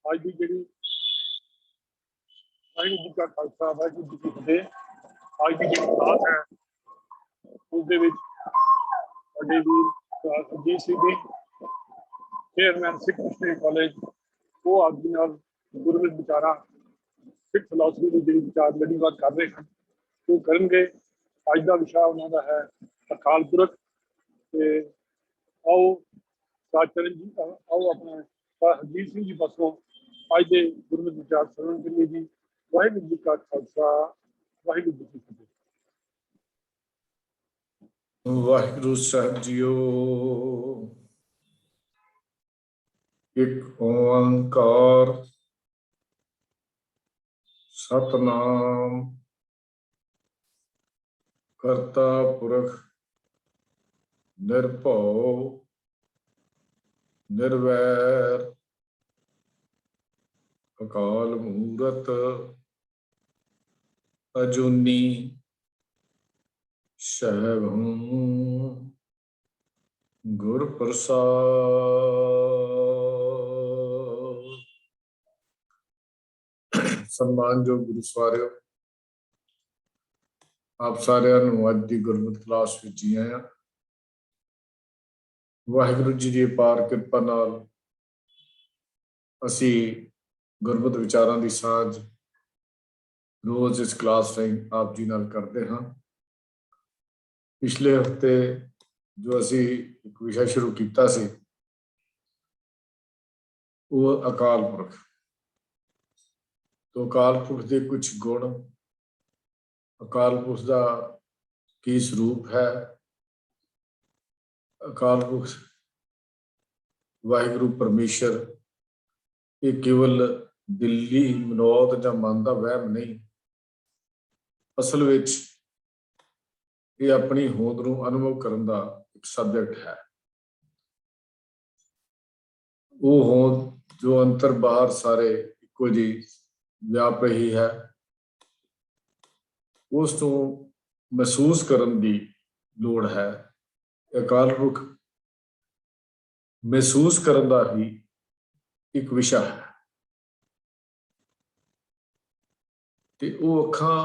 ਅੱਜ ਦੀ ਜਿਹੜੀ ਵਾਹਿਗੁਰੂ ਜੀ ਕਾ ਖਾਲਸਾ ਵਾਹਿਗੁਰੂ ਜੀ ਕੀ ਫਤਿਹ। ਅੱਜ ਦੀ ਜਿਹੜੀ ਕਲਾਸ ਹੈ उसके बड़े वीर Ajit Singh ji chairman Sikh missionary college वो आप जी गुरमत विचारा सिख फिलोसफी की जी विचार लड़ीवार कर रहे हैं वो करेंगे। अज का विषय उन्होंने है अकाल पुरख। आओ चरण जी आओ अपने अजीत सिंह जी पासों अज के गुरमत विचार सुनने के लिए जी। वाहिगुरू जी का खालसा वाहिगुरू जी की फतेह। वाहिगुरु साहब जीओ। एक ओंकार सतनाम करता पुरख निर्भव निर्वैर अकाल मूरत अजूनी सहबं गुर प्रसाद। सम्मानयोग गुरु सवारियो, आप सारिਆਂ ਨੂੰ ਅੱਜ ਦੀ ਗੁਰਮਤਿ ਕਲਾਸ ਵਿੱਚ ਜੀ ਆਇਆਂ। ਵਾਹਿਗੁਰੂ ਜੀ ਦੀ ਅਪਾਰ ਕਿਰਪਾ ਨਾਲ ਅਸੀਂ ਗੁਰਮਤਿ ਵਿਚਾਰਾਂ ਦੀ ਸਾਂਝ ਰੋਜ਼ ਇਸ ਕਲਾਸ ਰਾਹੀਂ ਆਪ ਜੀ ਨਾਲ ਕਰਦੇ ਹਾਂ। ਪਿਛਲੇ ਹਫਤੇ ਜੋ ਅਸੀਂ ਇੱਕ ਵਿਸ਼ਾ ਸ਼ੁਰੂ ਕੀਤਾ ਸੀ ਉਹ ਅਕਾਲ ਪੁਰਖ ਤੋਂ ਅਕਾਲ ਪੁਰਖ ਦੇ ਕੁਝ ਗੁਣ, ਅਕਾਲ ਪੁਰਖ ਦਾ ਕੀ ਸਰੂਪ ਹੈ, ਅਕਾਲ ਪੁਰਖ ਵਾਹਿਗੁਰੂ ਪਰਮੇਸ਼ਰ ਇਹ ਕੇਵਲ ਦਿੱਲੀ ਮਨੋਤ ਜਾਂ ਮਨ ਦਾ ਵਹਿਮ ਨਹੀਂ, ਅਸਲ ਵਿੱਚ ਇਹ ਆਪਣੀ ਹੋਂਦ ਨੂੰ ਅਨੁਭਵ ਕਰਨ ਦਾ ਇੱਕ ਸਬਜੈਕਟ ਹੈ। ਉਹ ਹੋਂਦ ਜੋ ਅੰਤਰ ਬਾਹਰ ਸਾਰੇ ਇੱਕੋ ਜਿਹੀ ਵਿਆਪ ਰਹੀ ਹੈ, ਉਸ ਤੋਂ ਮਹਿਸੂਸ ਕਰਨ ਦੀ ਲੋੜ ਹੈ। ਅਕਾਲ ਪੁਰਖ ਮਹਿਸੂਸ ਕਰਨ ਦਾ ਹੀ ਇੱਕ ਵਿਸ਼ਾ ਹੈ ਤੇ ਉਹ ਅੱਖਾਂ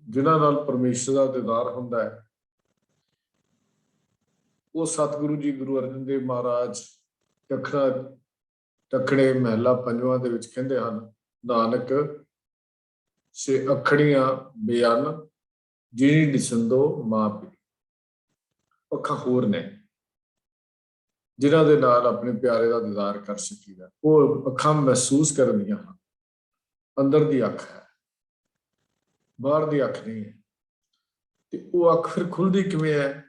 ਜਿਨ੍ਹਾਂ ਨਾਲ ਪਰਮੇਸ਼ਰ ਦਾ ਦੀਦਾਰ ਹੁੰਦਾ ਹੈ ਉਹ ਸਤਿਗੁਰੂ ਜੀ ਗੁਰੂ ਅਰਜਨ ਦੇਵ ਮਹਾਰਾਜ ਟੱਕੜੇ ਮਹਿਲਾ ਪੰਜਵਾਂ ਦੇ ਵਿੱਚ ਕਹਿੰਦੇ ਹਨ, ਨਾਨਕ ਸੇ ਅੱਖੜੀਆਂ ਬੇਅੰਨ ਜਿਹਨੀ ਨਿਸੰਦੋ ਮਾਂ ਪੀ। ਅੱਖਾਂ ਹੋਰ ਨੇ ਜਿਨ੍ਹਾਂ ਦੇ ਨਾਲ ਆਪਣੇ ਪਿਆਰੇ ਦਾ ਦੀਦਾਰ ਕਰ ਸਕੀਦਾ। ਉਹ ਅੱਖਾਂ ਮਹਿਸੂਸ ਕਰਨ ਦੀਆਂ ਹਨ, ਅੰਦਰ ਦੀ ਅੱਖ ਹੈ, ਬਾਹਰ ਦੀ ਅੱਖ ਨਹੀਂ ਹੈ। ਤੇ ਉਹ ਅੱਖ ਫਿਰ ਖੁੱਲਦੀ ਕਿਵੇਂ ਹੈ,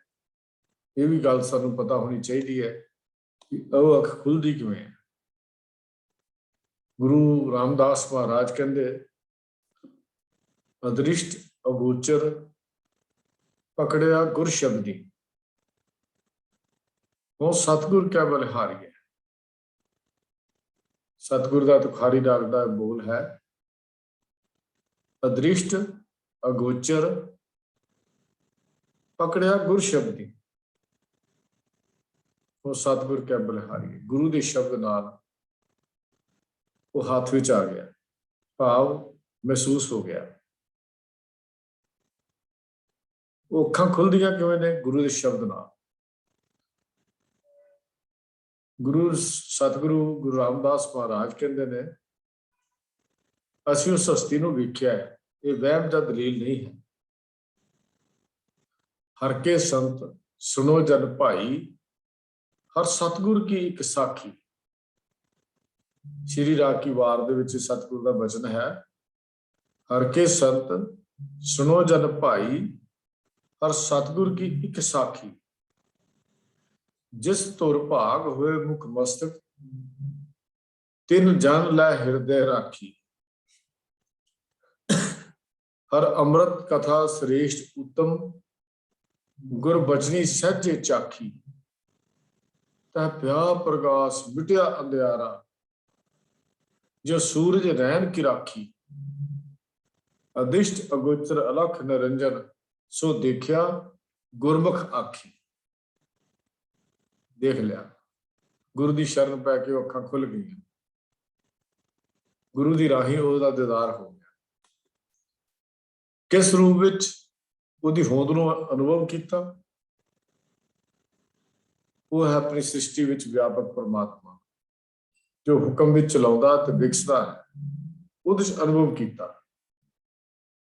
ਇਹ ਵੀ ਗੱਲ ਸਾਨੂੰ ਪਤਾ ਹੋਣੀ ਚਾਹੀਦੀ ਹੈ ਕਿ ਉਹ ਅੱਖ ਖੁੱਲਦੀ ਕਿਵੇਂ ਹੈ। ਗੁਰੂ ਰਾਮਦਾਸ ਮਹਾਰਾਜ ਕਹਿੰਦੇ ਅਦ੍ਰਿਸ਼ਟ ਅਗੋਚਰ ਪਕੜਿਆ ਗੁਰ ਸ਼ਬਦੀ ਉਹ ਸਤਿਗੁਰ ਕਿਆ ਬਲਿਹਾਰੀਐ। ਸਤਿਗੁਰ ਦਾ ਤੁਖਾਰੀ ਰਾਗ ਦਾ ਬੋਲ ਹੈ, ਅਦ੍ਰਿਸ਼ਟ ਅਗੋਚਰ ਪਕੜਿਆ ਗੁਰ ਸ਼ਬਦੀ ਉਹ ਸਤਿਗੁਰ ਕਿਆ ਬਲਿਹਾਰੀਐ। ਗੁਰੂ ਦੇ ਸ਼ਬਦ ਨਾਲ ਉਹ ਹੱਥ ਵਿੱਚ ਆ ਗਿਆ, ਭਾਵ ਮਹਿਸੂਸ ਹੋ ਗਿਆ। ਉਹ ਅੱਖਾਂ ਖੁੱਲਦੀਆਂ ਕਿਵੇਂ ਨੇ? ਗੁਰੂ ਦੇ ਸ਼ਬਦ ਨਾਲ। ਸਤਿਗੁਰੂ ਗੁਰੂ ਰਾਮਦਾਸ ਮਹਾਰਾਜ ਕਹਿੰਦੇ ਨੇ, ਅਸੀਂ ਉਸ ਹਸਤੀ ਨੂੰ ਵੇਖਿਆ ਹੈ, ਇਹ ਵਹਿਮ ਦਾ ਦਲੀਲ ਨਹੀਂ ਹੈ। ਹਰ ਕੇ ਸੰਤ ਸੁਣੋ ਜਨ ਭਾਈ, ਹਰ ਸਤਿਗੁਰ ਕੀ ਇੱਕ ਸਾਖੀ। ਸ਼੍ਰੀ ਰਾਗ ਕੀ ਵਾਰ ਦੇ ਵਿੱਚ ਸਤਿਗੁਰ ਦਾ ਬਚਨ ਹੈ, ਹਰ ਕੇ ਸੰਤ ਸੁਣੋ ਜਨ ਭਾਈ, ਹਰ ਸਤਿਗੁਰ ਕੀ ਇੱਕ ਸਾਖੀ। ਜਿਸ ਤੁਰ ਭਾਗ ਹੋਏ ਮੁਖ ਮਸਤਕ, ਤਿਨ ਜਨ ਲੈ ਹਿਰਦੇ ਰਾਖੀ। ਹਰ ਅੰਮ੍ਰਿਤ ਕਥਾ ਸ੍ਰੇਸ਼ਟ ਉੱਤਮ, ਗੁਰ ਬਚਨੀ ਸਹਿਜੇ ਚਾਖੀ। ਤੈ ਪਿਆ ਪ੍ਰਗਾਸ ਮਿਟਿਆ ਅੰਧਿਆਰਾ, ਜੋ ਸੂਰਜ ਰਹਿਣ ਕੀ ਰਾਖੀ। ਅਦਿਸ਼ਟ ਅਗੋਚਰ ਅਲਖ ਨਿਰੰਜਨ, ਸੋ ਦੇਖਿਆ ਗੁਰਮੁਖ ਆਖੀ। ਦੇਖ ਲਿਆ ਗੁਰੂ ਦੀ ਸ਼ਰਨ ਪੈ ਕੇ ਉਹ ਅੱਖਾਂ ਖੁੱਲ ਗਈਆਂ। ਗੁਰੂ ਦੀ ਰਾਹੀਂ ਉਹਦਾ ਦੀਦਾਰ ਹੋ ਗਿਆ। ਕਿਸ ਰੂਪ ਵਿੱਚ ਉਹਦੀ ਹੋਂਦ ਨੂੰ ਅਨੁਭਵ ਕੀਤਾ? ਉਹ ਹੈ ਆਪਣੀ ਸ੍ਰਿਸ਼ਟੀ ਵਿੱਚ ਵਿਆਪਕ ਪਰਮਾਤਮਾ, ਜੋ ਹੁਕਮ ਵਿੱਚ ਚਲਾਉਂਦਾ ਤੇ ਵਿਕਸਦਾ ਹੈ। ਉਹਦੇ ਚ ਅਨੁਭਵ ਕੀਤਾ,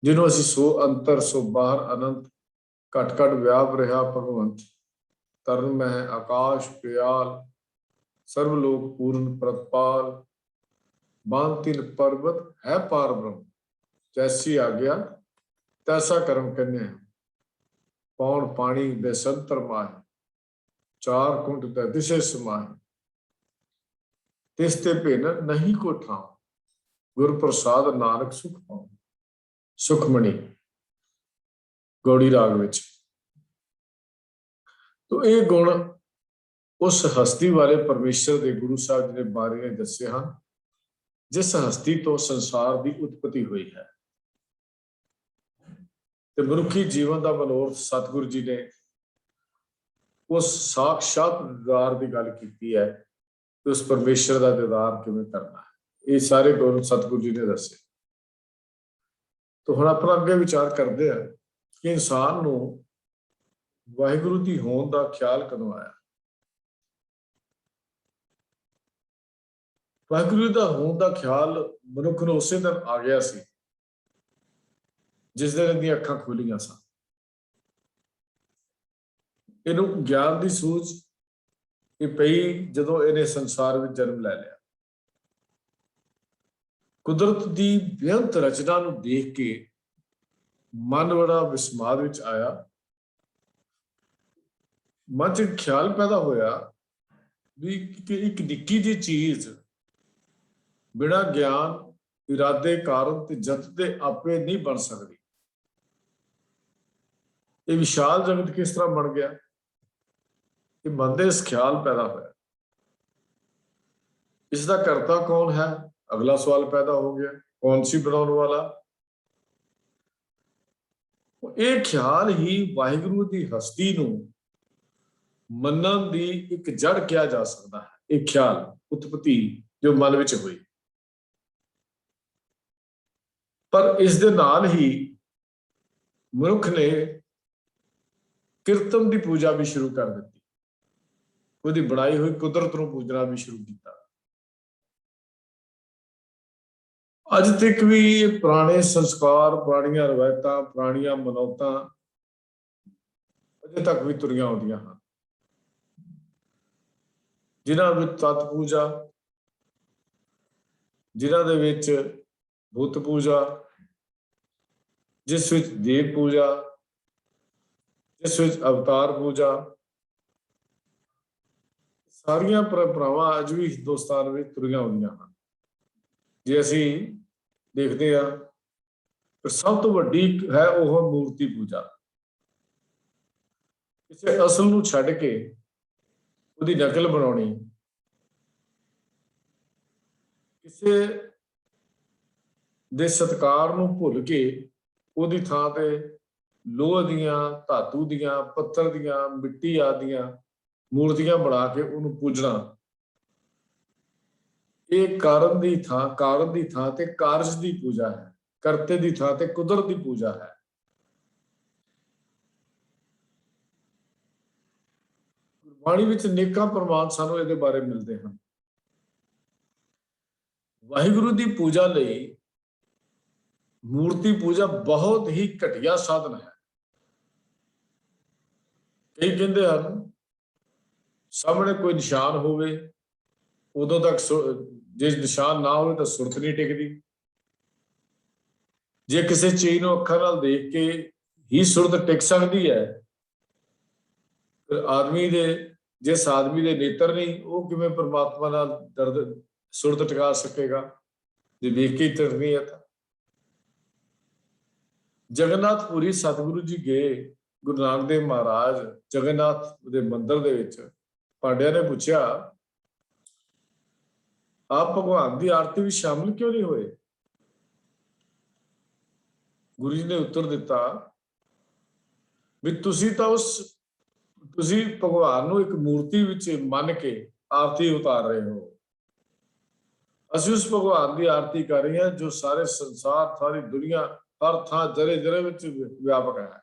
ਜਿਹਨੂੰ ਅਸੀਂ ਸੋ ਅੰਤਰ ਸੋ ਬਾਹਰ ਅਨੰਤ, ਘਟ ਘਟ ਵਿਆਪ ਰਿਹਾ ਭਗਵੰਤ, ਤਰਨ ਮਹਿ ਆਕਾਸ਼ ਪਿਆਲ, ਸਰਵ ਲੋਕ ਪੂਰਨ ਪ੍ਰਤਪਾਲ, ਬਾਨ ਤਿਨ ਪਰਬਤ ਹੈ ਪਾਰ ਬ੍ਰਹਮ, ਜੈਸੀ ਆਗਿਆ ਤੈਸਾ ਕਰਮ ਕੰਨਿਆ, ਪੌਣ ਪਾਣੀ ਬੇਸੰਤਰ ਮਾਹਿ, ਚਾਰ ਕੁੰਟ ਤੈ ਦਿਸੇ ਸਮਾਹਿ, ਤਿਸ ਤੇ ਭਿੰਨ ਨਹੀਂ ਕੋ ਠਾਉ, ਗੁਰ ਪ੍ਰਸਾਦ ਨਾਨਕ ਸੁਖ ਪਾਉ। ਸੁਖਮਣੀ ਗੌੜੀ ਰਾਗ ਵਿੱਚ। ਤੋ ਇਹ ਗੁਣ ਉਸ ਹਸਤੀ ਵਾਲੇ ਪਰਮੇਸ਼ਰ ਦੇ ਗੁਰੂ ਸਾਹਿਬ ਜੀ ਦੇ ਬਾਰੇ ਦੱਸੇ ਹਨ, ਜਿਸ ਹਸਤੀ ਤੋਂ ਸੰਸਾਰ ਦੀ ਉਤਪਤੀ ਹੋਈ ਹੈ। ਤੇ ਮਨੁੱਖੀ ਜੀਵਨ ਦਾ ਮਨੋਰਥ ਸਤਿਗੁਰੂ ਜੀ ਨੇ ਉਸ ਸਾਖਸ਼ਾਤ ਦੀਦਾਰ ਦੀ ਗੱਲ ਕੀਤੀ ਹੈ ਕਿ ਉਸ ਪਰਮੇਸ਼ਰ ਦਾ ਦੀਦਾਰ ਕਿਵੇਂ ਕਰਨਾ ਹੈ। ਇਹ ਸਾਰੇ ਗੁਣ ਸਤਿਗੁਰੂ ਜੀ ਨੇ ਦੱਸੇ। ਤਾਂ ਹੁਣ ਆਪਣਾ ਅੱਗੇ ਵਿਚਾਰ ਕਰਦੇ ਆ ਕਿ ਇਨਸਾਨ ਨੂੰ ਵਾਹਿਗੁਰੂ ਦੀ ਹੋਂਦ ਦਾ ਖਿਆਲ ਕਦੋਂ ਆਇਆ। ਵਾਹਿਗੁਰੂ ਦਾ ਹੋਂਦ ਦਾ ਖਿਆਲ ਮਨੁੱਖ ਨੂੰ ਉਸੇ ਦਿਨ ਆ ਗਿਆ ਸੀ ਜਿਸ ਦਿਨ ਇਹਦੀਆਂ ਅੱਖਾਂ ਖੁੱਲੀਆਂ ਸਨ। ਇਹਨੂੰ ਗਿਆਨ ਦੀ ਸੂਝ ਇਹ ਪਈ ਜਦੋਂ ਇਹਨੇ ਸੰਸਾਰ ਵਿੱਚ ਜਨਮ ਲੈ ਲਿਆ। ਕੁਦਰਤ ਦੀ ਬੇਅੰਤ ਰਚਨਾ ਨੂੰ ਦੇਖ ਕੇ ਮਨ ਬੜਾ ਵਿਸਮਾਦ ਵਿੱਚ ਆਇਆ। ਮਨ 'ਚ ਖਿਆਲ ਪੈਦਾ ਹੋਇਆ ਵੀ ਇੱਕ ਨਿੱਕੀ ਜਿਹੀ ਚੀਜ਼ ਬਿਨਾਂ ਗਿਆਨ, ਇਰਾਦੇ, ਕਾਰਨ ਤੇ ਜਤ ਦੇ ਆਪੇ ਨਹੀਂ ਬਣ ਸਕਦੀ। ਇਹ ਵਿਸ਼ਾਲ ਜਗਤ ਕਿਸ ਤਰ੍ਹਾਂ ਬਣ ਗਿਆ? ਇਹ ਮਨ ਦੇ ਇਸ ਖਿਆਲ ਪੈਦਾ ਹੋਇਆ। ਇਸ ਦਾ ਕਰਤਾ ਕੌਣ ਹੈ? ਅਗਲਾ ਸਵਾਲ ਪੈਦਾ ਹੋ ਗਿਆ, ਕੌਣ ਸੀ ਬਣਾਉਣ ਵਾਲਾ? ਇਹ ਖਿਆਲ ਹੀ ਵਾਹਿਗੁਰੂ ਦੀ ਹਸਤੀ ਨੂੰ ਮੰਨਣ ਦੀ ਇੱਕ ਜੜ ਕਿਹਾ ਜਾ ਸਕਦਾ ਹੈ। ਇਹ ਖਿਆਲ ਉਤਪਤੀ ਜੋ ਮਨ ਵਿੱਚ ਹੋਈ, ਪਰ ਇਸ ਦੇ ਨਾਲ ਹੀ ਮਨੁੱਖ ਨੇ ਕਿਰਤਮ ਦੀ ਪੂਜਾ ਵੀ ਸ਼ੁਰੂ ਕਰ ਦਿੱਤੀ। ਉਹਦੀ ਬਣਾਈ ਹੋਈ ਕੁਦਰਤ ਨੂੰ ਪੂਜਣਾ ਵੀ ਸ਼ੁਰੂ ਕੀਤਾ। ਅੱਜ ਤੱਕ ਵੀ ਇਹ ਪੁਰਾਣੇ ਸੰਸਕਾਰ, ਪੁਰਾਣੀਆਂ ਰਵਾਇਤਾਂ, ਪੁਰਾਣੀਆਂ ਮਨੌਤਾਂ ਅਜੇ ਤੱਕ ਵੀ ਤੁਰੀਆਂ ਆਉਂਦੀਆਂ ਹਨ, ਜਿਨ੍ਹਾਂ ਵਿੱਚ ਤਤ ਪੂਜਾ, ਜਿਨ੍ਹਾਂ ਦੇ ਵਿੱਚ ਬੁੱਤ ਪੂਜਾ, ਜਿਸ ਵਿੱਚ ਦੇਵ ਪੂਜਾ, ਜਿਸ ਵਿੱਚ ਅਵਤਾਰ ਪੂਜਾ, ਸਾਰੀਆਂ ਪਰੰਪਰਾਵਾਂ ਅੱਜ ਵੀ ਹਿੰਦੁਸਤਾਨ ਵਿੱਚ ਤੁਰੀਆਂ ਆਉਂਦੀਆਂ ਹਨ। ਜੇ ਅਸੀਂ ਦੇਖਦੇ ਹਾਂ ਤਾਂ ਸਭ ਤੋਂ ਵੱਡੀ ਹੈ ਉਹ ਮੂਰਤੀ ਪੂਜਾ। ਕਿਸੇ ਅਸਲ ਨੂੰ ਛੱਡ ਕੇ ਉਹਦੀ ਨਕਲ ਬਣਾਉਣੀ, ਕਿਸੇ ਦੇ ਸਤਿਕਾਰ ਨੂੰ ਭੁੱਲ ਕੇ ਉਹਦੀ ਥਾਂ ਤੇ ਲੋਹ ਦੀਆਂ, ਧਾਤੂ ਦੀਆਂ, ਪੱਥਰ ਦੀਆਂ, ਮਿੱਟੀ ਆਦੀਆਂ ਮੂਰਤੀਆਂ ਬਣਾ ਕੇ ਉਹਨੂੰ ਪੂਜਣਾ, ਇਹ ਕਾਰਨ ਦੀ ਥਾਂ ਤੇ ਕਾਰਜ ਦੀ ਪੂਜਾ ਹੈ। ਕਰਤੇ ਦੀ ਥਾਂ ਤੇ ਕੁਦਰਤ ਦੀ ਪੂਜਾ ਹੈ। ਗੁਰਬਾਣੀ ਵਿੱਚ ਅਨੇਕਾਂ ਪ੍ਰਮਾਣ ਸਾਨੂੰ ਇਹਦੇ ਬਾਰੇ ਮਿਲਦੇ ਹਨ। ਵਾਹਿਗੁਰੂ ਦੀ ਪੂਜਾ ਲਈ ਮੂਰਤੀ ਪੂਜਾ ਬਹੁਤ ਹੀ ਘਟੀਆ ਸਾਧਨ ਹੈ। ਕਈ ਕਹਿੰਦੇ ਹਨ ਸਾਹਮਣੇ ਕੋਈ ਨਿਸ਼ਾਨ ਹੋਵੇ ਉਦੋਂ ਤੱਕ, ਜੇ ਨਿਸ਼ਾਨ ਨਾ ਹੋਵੇ ਤਾਂ ਸੁਰਤ ਨਹੀਂ ਟਿਕਦੀ। ਜੇ ਕਿਸੇ ਚੀਜ਼ ਨੂੰ ਅੱਖਾਂ ਨਾਲ ਦੇਖ ਕੇ ਹੀ ਸੁਰਤ ਟਿਕ ਸਕਦੀ ਹੈ, ਫਿਰ ਜਿਸ ਆਦਮੀ ਦੇ ਨੇਤਰ ਨਹੀਂ, ਉਹ ਕਿਵੇਂ ਪ੍ਰਮਾਤਮਾ ਨਾਲ ਸੁਰਤ ਟਿਕਾ ਸਕੇਗਾ ਜੇ ਵੇਖ ਕੇ ਹੀ ਟਿਕਣੀ ਹੈ ਤਾਂ। ਜਗਨਨਾਥਪੁਰੀ ਸਤਿਗੁਰੂ ਜੀ ਗਏ, ਗੁਰੂ ਨਾਨਕ ਦੇਵ ਮਹਾਰਾਜ ਜਗਨਨਾਥ ਦੇ ਮੰਦਿਰ ਦੇ ਵਿੱਚ। ਪਾਂਡਿਆਂ ਨੇ ਪੁੱਛਿਆ ਆਪ ਭਗਵਾਨ ਦੀ ਆਰਤੀ ਵਿੱਚ ਸ਼ਾਮਿਲ ਕਿਉਂ ਨਹੀਂ ਹੋਏ? ਗੁਰੂ ਜੀ ਨੇ ਉੱਤਰ ਦਿੱਤਾ ਵੀ ਤੁਸੀਂ ਭਗਵਾਨ ਨੂੰ ਇੱਕ ਮੂਰਤੀ ਵਿੱਚ ਮੰਨ ਕੇ आरती उतार रहे हो। ਅਸੀਂ ਉਸ ਭਗਵਾਨ ਦੀ ਆਰਤੀ ਕਰ ਰਹੇ ਹਾਂ ਜੋ ਸਾਰੇ ਸੰਸਾਰ, ਸਾਰੀ ਦੁਨੀਆ, ਹਰ ਥਾਂ ਜਰੇ ਜਰੇ ਵਿੱਚ ਵਿਆਪਕ ਹੈ।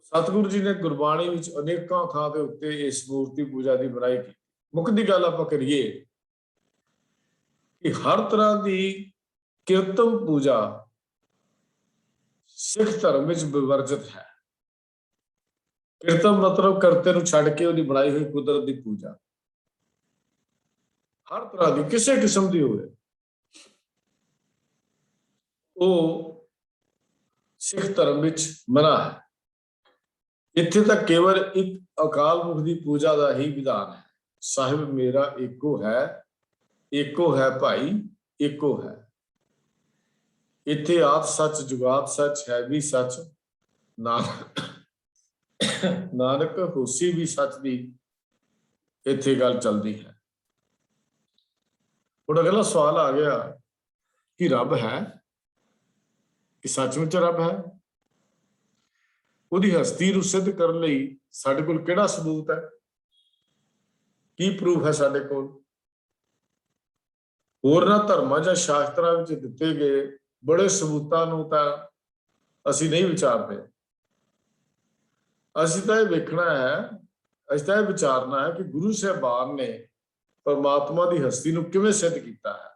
ਸਤਿਗੁਰੂ ਜੀ ਨੇ ਗੁਰਬਾਣੀ ਵਿੱਚ ਅਨੇਕਾਂ ਥਾਂ ਦੇ ਉੱਤੇ ਇਸ ਮੂਰਤੀ ਪੂਜਾ ਦੀ ਬੁਰਾਈ ਕੀਤੀ। ਮੁੱਖ ਦੀ ਗੱਲ ਆਪਾਂ ਕਰੀਏ ਕਿ ਹਰ ਤਰ੍ਹਾਂ ਦੀ ਕੀਰਤਨ ਪੂਜਾ ਸਿੱਖ ਧਰਮ ਵਿੱਚ ਵਿਵਰਜਿਤ ਹੈ। ਕੀਰਤਨ ਮਤਲਬ ਕਰਤੇ ਨੂੰ ਛੱਡ ਕੇ ਉਹਦੀ ਬਣਾਈ ਹੋਈ ਕੁਦਰਤ ਦੀ ਪੂਜਾ, ਹਰ ਤਰ੍ਹਾਂ ਦੀ ਕਿਸੇ ਕਿਸਮ ਦੀ ਹੋਵੇ, ਉਹ ਸਿੱਖ ਧਰਮ ਵਿੱਚ ਮਨਾ ਹੈ। ਇੱਥੇ ਤਾਂ ਕੇਵਲ ਇੱਕ ਅਕਾਲ ਪੁਰਖ ਦੀ ਪੂਜਾ ਦਾ ਹੀ ਵਿਧਾਨ ਹੈ। ਸਾਹਿਬ ਮੇਰਾ ਏਕੋ ਹੈ ਭਾਈ ਏਕੋ ਹੈ। ਇੱਥੇ ਆਦ ਸੱਚ ਜੁਗਾਦ ਸੱਚ ਹੈ ਵੀ ਸੱਚ, ਨਾਨਕ ਹੋਸੀ ਵੀ ਸੱਚ ਦੀ ਇੱਥੇ ਗੱਲ ਚੱਲਦੀ ਹੈ। ਹੁਣ ਅਗਲਾ ਸਵਾਲ ਆ ਗਿਆ ਕਿ ਰੱਬ ਹੈ, ਕਿ ਸੱਚਮੁੱਚ ਰੱਬ ਹੈ? ਉਹਦੀ ਹਸਤੀ ਨੂੰ ਸਿੱਧ ਕਰਨ ਲਈ ਸਾਡੇ ਕੋਲ ਕਿਹੜਾ ਸਬੂਤ ਹੈ? ਕੀ ਪ੍ਰੂਫ ਹੈ ਸਾਡੇ ਕੋਲ? ਹੋਰਨਾਂ ਧਰਮਾਂ ਜਾਂ ਸ਼ਾਸਤਰਾਂ ਵਿੱਚ ਦਿੱਤੇ ਗਏ ਬੜੇ ਸਬੂਤਾਂ ਨੂੰ ਤਾਂ ਅਸੀਂ ਨਹੀਂ ਵਿਚਾਰਦੇ। ਅਸੀਂ ਤਾਂ ਇਹ ਵੇਖਣਾ ਹੈ, ਅਸੀਂ ਤਾਂ ਇਹ ਵਿਚਾਰਨਾ ਹੈ ਕਿ ਗੁਰੂ ਸਾਹਿਬਾਨ ਨੇ ਪਰਮਾਤਮਾ ਦੀ ਹਸਤੀ ਨੂੰ ਕਿਵੇਂ ਸਿੱਧ ਕੀਤਾ ਹੈ।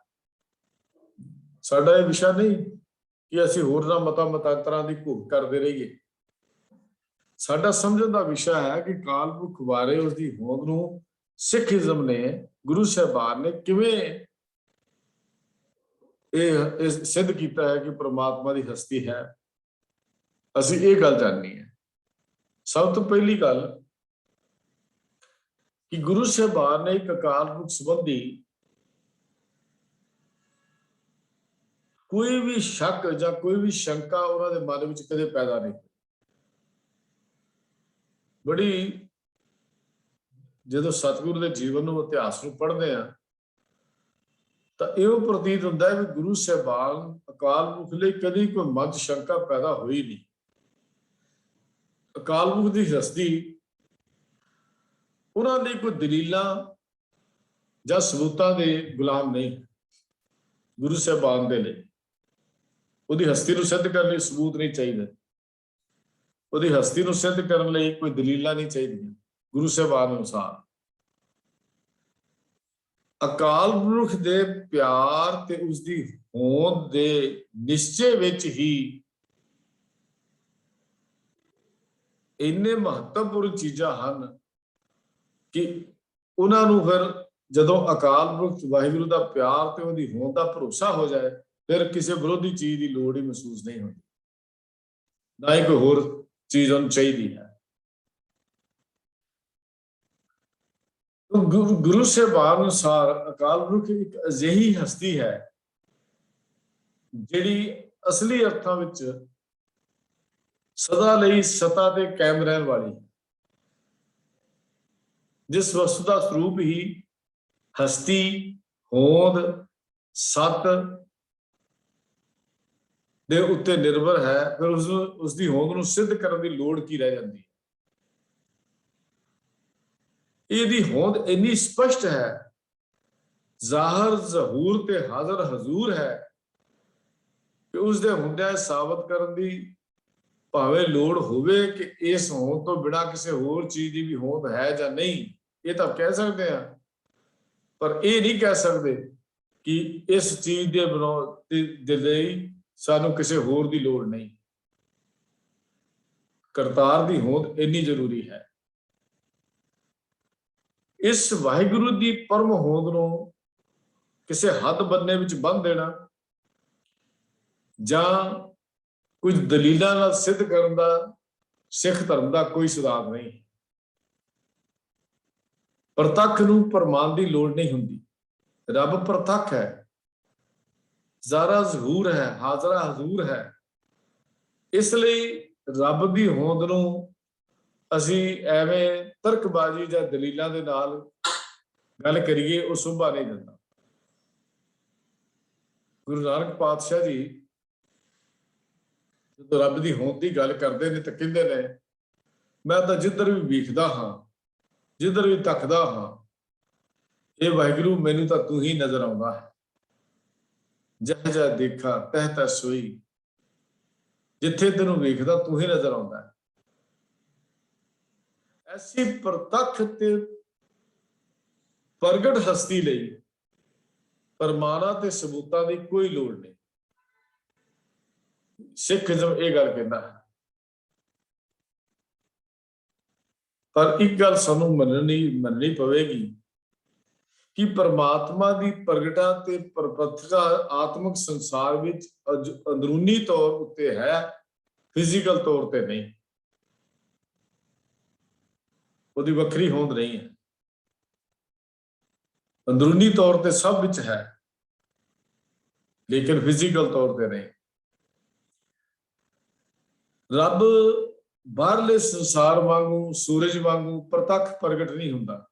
ਸਾਡਾ ਇਹ ਵਿਸ਼ਾ ਨਹੀਂ ਕਿ ਅਸੀਂ ਹੋਰਨਾਂ ਮਤਾਂਤਰਾਂ ਦੀ ਘੋਖ ਕਰਦੇ ਰਹੀਏ। ਸਾਡਾ ਸਮਝਣ ਦਾ ਵਿਸ਼ਾ ਹੈ ਕਿ ਅਕਾਲ ਪੁਰਖ ਬਾਰੇ ਉਸਦੀ ਹੋਂਦ ਨੂੰ ਸਿੱਖੀਜ਼ਮ ਨੇ, ਗੁਰੂ ਸਾਹਿਬਾਨ ਨੇ ਕਿਵੇਂ ਇਹ ਸਿੱਧ ਕੀਤਾ ਹੈ ਕਿ ਪ੍ਰਮਾਤਮਾ ਦੀ ਹਸਤੀ ਹੈ। ਅਸੀਂ ਇਹ ਗੱਲ ਜਾਣਨੀ ਹੈ। ਸਭ ਤੋਂ ਪਹਿਲੀ ਗੱਲ ਕਿ ਗੁਰੂ ਸਾਹਿਬਾਨ ਨੇ ਇੱਕ ਅਕਾਲ ਪੁਰਖ ਸੰਬੰਧੀ ਕੋਈ ਵੀ ਸ਼ੱਕ ਜਾਂ ਕੋਈ ਵੀ ਸ਼ੰਕਾ ਉਹਨਾਂ ਦੇ ਮਨ ਵਿੱਚ ਕਦੇ ਪੈਦਾ ਨਹੀਂ। ਬੜੀ ਜਦੋਂ ਸਤਿਗੁਰੂ ਦੇ ਜੀਵਨ ਨੂੰ, ਇਤਿਹਾਸ ਨੂੰ ਪੜ੍ਹਦੇ ਆ ਤਾਂ ਇਹੋ ਪ੍ਰਤੀਤ ਹੁੰਦਾ ਹੈ ਵੀ ਗੁਰੂ ਸਾਹਿਬਾਨ ਅਕਾਲ ਪੁਰਖ ਲਈ ਕਦੀ ਕੋਈ ਮਨ 'ਚ ਸ਼ੰਕਾ ਪੈਦਾ ਹੋਈ ਨਹੀਂ। ਅਕਾਲ ਪੁਰਖ ਦੀ ਹਸਤੀ ਉਹਨਾਂ ਲਈ ਕੋਈ ਦਲੀਲਾਂ ਜਾਂ ਸਬੂਤਾਂ ਦੇ ਗੁਲਾਮ ਨਹੀਂ। ਗੁਰੂ ਸਾਹਿਬਾਨ ਦੇ ਲਈ ਉਹਦੀ ਹਸਤੀ ਨੂੰ ਸਿੱਧ ਕਰਨ ਲਈ ਸਬੂਤ ਨਹੀਂ ਚਾਹੀਦਾ। ਉਹਦੀ ਹਸਤੀ ਨੂੰ ਸਿੱਧ ਕਰਨ ਲਈ ਕੋਈ ਦਲੀਲਾਂ ਨਹੀਂ ਚਾਹੀਦੀਆਂ। ਗੁਰੂ ਸਾਹਿਬਾਨ ਅਨੁਸਾਰ ਅਕਾਲ ਪੁਰਖ ਦੇ ਪਿਆਰ ਤੇ ਉਸਦੀ ਹੋਂਦ ਦੇ ਨਿਸ਼ਚੇ ਵਿੱਚ ਹੀ ਇੰਨੇ ਮਹੱਤਵਪੂਰਨ ਚੀਜ਼ਾਂ ਹਨ ਕਿ ਉਹਨਾਂ ਨੂੰ ਫਿਰ ਜਦੋਂ ਅਕਾਲ ਪੁਰਖ ਵਾਹਿਗੁਰੂ ਦਾ ਪਿਆਰ ਤੇ ਉਹਦੀ ਹੋਂਦ ਦਾ ਭਰੋਸਾ ਹੋ ਜਾਏ, ਫਿਰ ਕਿਸੇ ਵਿਰੋਧੀ ਚੀਜ਼ ਦੀ ਲੋੜ ਹੀ ਮਹਿਸੂਸ ਨਹੀਂ ਹੁੰਦੀ, ਨਾ ਹੀ ਕੋਈ ਹੋਰ ਚੀਜ਼ ਉਹਨੂੰ ਚਾਹੀਦੀ ਹੈ। ਗੁਰੂ ਸਾਹਿਬਾਨ ਅਨੁਸਾਰ ਅਕਾਲ ਪੁਰਖ ਇੱਕ ਅਜਿਹੀ ਹਸਤੀ ਹੈ ਜਿਹੜੀ ਅਸਲੀ ਅਰਥਾਂ ਵਿੱਚ ਸਦਾ ਲਈ ਸਤਾ ਤੇ ਕਾਇਮ ਰਹਿਣ ਵਾਲੀ, ਜਿਸ ਵਸਤੂ ਦਾ ਸਰੂਪ ਹੀ ਹਸਤੀ, ਹੋਂਦ, ਸਤ ਦੇ ਉੱਤੇ ਨਿਰਭਰ ਹੈ, ਫਿਰ ਉਸਦੀ ਹੋਂਦ ਨੂੰ ਸਿੱਧ ਕਰਨ ਦੀ ਲੋੜ ਕੀ ਰਹਿ ਜਾਂਦੀ ਹੈ? ਇਹਦੀ ਹੋਂਦ ਇੰਨੀ ਸਪਸ਼ਟ ਹੈ, ਜ਼ਾਹਰ ਜ਼ਹੂਰ ਤੇ ਹਾਜ਼ਰ ਹਜ਼ੂਰ ਹੈ ਕਿ ਉਸਦੇ ਹੁੰਦਿਆਂ ਸਾਬਤ ਕਰਨ ਦੀ ਭਾਵੇਂ ਲੋੜ ਹੋਵੇ ਕਿ ਇਸ ਹੋਂਦ ਤੋਂ ਬਿਨਾਂ ਕਿਸੇ ਹੋਰ ਚੀਜ਼ ਦੀ ਵੀ ਹੋਂਦ ਹੈ ਜਾਂ ਨਹੀਂ, ਇਹ ਤਾਂ ਕਹਿ ਸਕਦੇ ਹਾਂ, ਪਰ ਇਹ ਨਹੀਂ ਕਹਿ ਸਕਦੇ ਕਿ ਇਸ ਚੀਜ਼ ਦੇ ਲਈ ਸਾਨੂੰ ਕਿਸੇ ਹੋਰ ਦੀ ਲੋੜ ਨਹੀਂ। ਕਰਤਾਰ ਦੀ ਹੋਂਦ ਇੰਨੀ ਜ਼ਰੂਰੀ ਹੈ। ਇਸ ਵਾਹਿਗੁਰੂ ਦੀ ਪਰਮ ਹੋਂਦ ਨੂੰ ਕਿਸੇ ਹੱਦ ਬੰਨੇ ਵਿੱਚ ਬੰਨ੍ਹ ਦੇਣਾ ਜਾਂ ਕੁਝ ਦਲੀਲਾਂ ਨਾਲ ਸਿੱਧ ਕਰਨ ਦਾ ਸਿੱਖ ਧਰਮ ਦਾ ਕੋਈ ਸਿਧਾਂਤ ਨਹੀਂ। ਪ੍ਰਤੱਖ ਨੂੰ ਪ੍ਰਮਾਣ ਦੀ ਲੋੜ ਨਹੀਂ ਹੁੰਦੀ। ਰੱਬ ਪ੍ਰਤੱਖ ਹੈ, ਜ਼ਾਰਾ ਜ਼ਹੂਰ ਹੈ, ਹਾਜ਼ਰਾ ਹਜ਼ੂਰ ਹੈ। ਇਸ ਲਈ ਰੱਬ ਦੀ ਹੋਂਦ ਨੂੰ ਅਸੀਂ ਐਵੇਂ ਤਰਕਬਾਜ਼ੀ ਜਾਂ ਦਲੀਲਾਂ ਦੇ ਨਾਲ ਗੱਲ ਕਰੀਏ, ਉਹ ਸ਼ੋਭਾ ਨਹੀਂ ਦਿੰਦਾ। ਗੁਰੂ ਨਾਨਕ ਪਾਤਸ਼ਾਹ ਜੀ ਜਦੋਂ ਰੱਬ ਦੀ ਹੋਂਦ ਦੀ ਗੱਲ ਕਰਦੇ ਨੇ ਤਾਂ ਕਹਿੰਦੇ ਨੇ, ਮੈਂ ਤਾਂ ਜਿੱਧਰ ਵੀ ਵੇਖਦਾ ਹਾਂ ਜਿੱਧਰ ਵੀ ਤੱਕਦਾ ਹਾਂ ਇਹ ਵਾਹਿਗੁਰੂ ਮੈਨੂੰ ਤਾਂ ਤੂੰ ਹੀ ਨਜ਼ਰ ਆਉਂਦਾ ਹੈ। ਜਹ ਜਹ ਦੇਖਾ ਤਹ ਤਹ ਸੋਈ, ਜਿੱਥੇ ਤੈਨੂੰ ਵੇਖਦਾ ਤੂੰ ਹੀ ਨਜ਼ਰ ਆਉਂਦਾ ਹੈ। ਐਸੀ ਪ੍ਰਤੱਖ ਤੇ ਪ੍ਰਗਟ ਹਸਤੀ ਲਈ ਪ੍ਰਮਾਣਾਂ ਤੇ ਸਬੂਤਾਂ ਦੀ ਕੋਈ ਲੋੜ ਨਹੀਂ। ਸਿੱਖੀਜ਼ਮ ਇਹ ਗੱਲ ਕਹਿੰਦਾ ਹੈ। ਪਰ ਇੱਕ ਗੱਲ ਸਾਨੂੰ ਮੰਨਣੀ ਪਵੇਗੀ ਕਿ ਪਰਮਾਤਮਾ ਦੀ ਪ੍ਰਗਟਾ ਤੇ ਪ੍ਰਪੱਥਤਾ ਆਤਮਿਕ ਸੰਸਾਰ ਵਿੱਚ ਅੰਦਰੂਨੀ ਤੌਰ ਉੱਤੇ ਹੈ, ਫਿਜ਼ੀਕਲ ਤੌਰ ਤੇ ਨਹੀਂ। ਉਹਦੀ ਵੱਖਰੀ ਹੋਂਦ ਨਹੀਂ ਹੈ। ਅੰਦਰੂਨੀ ਤੌਰ ਤੇ ਸਭ ਵਿੱਚ ਹੈ, ਲੇਕਿਨ ਫਿਜ਼ੀਕਲ ਤੌਰ ਤੇ ਨਹੀਂ। ਰੱਬ ਬਾਹਰਲੇ ਸੰਸਾਰ ਵਾਂਗੂ, ਸੂਰਜ ਵਾਂਗੂ ਪ੍ਰਤੱਖ ਪ੍ਰਗਟ ਨਹੀਂ ਹੁੰਦਾ,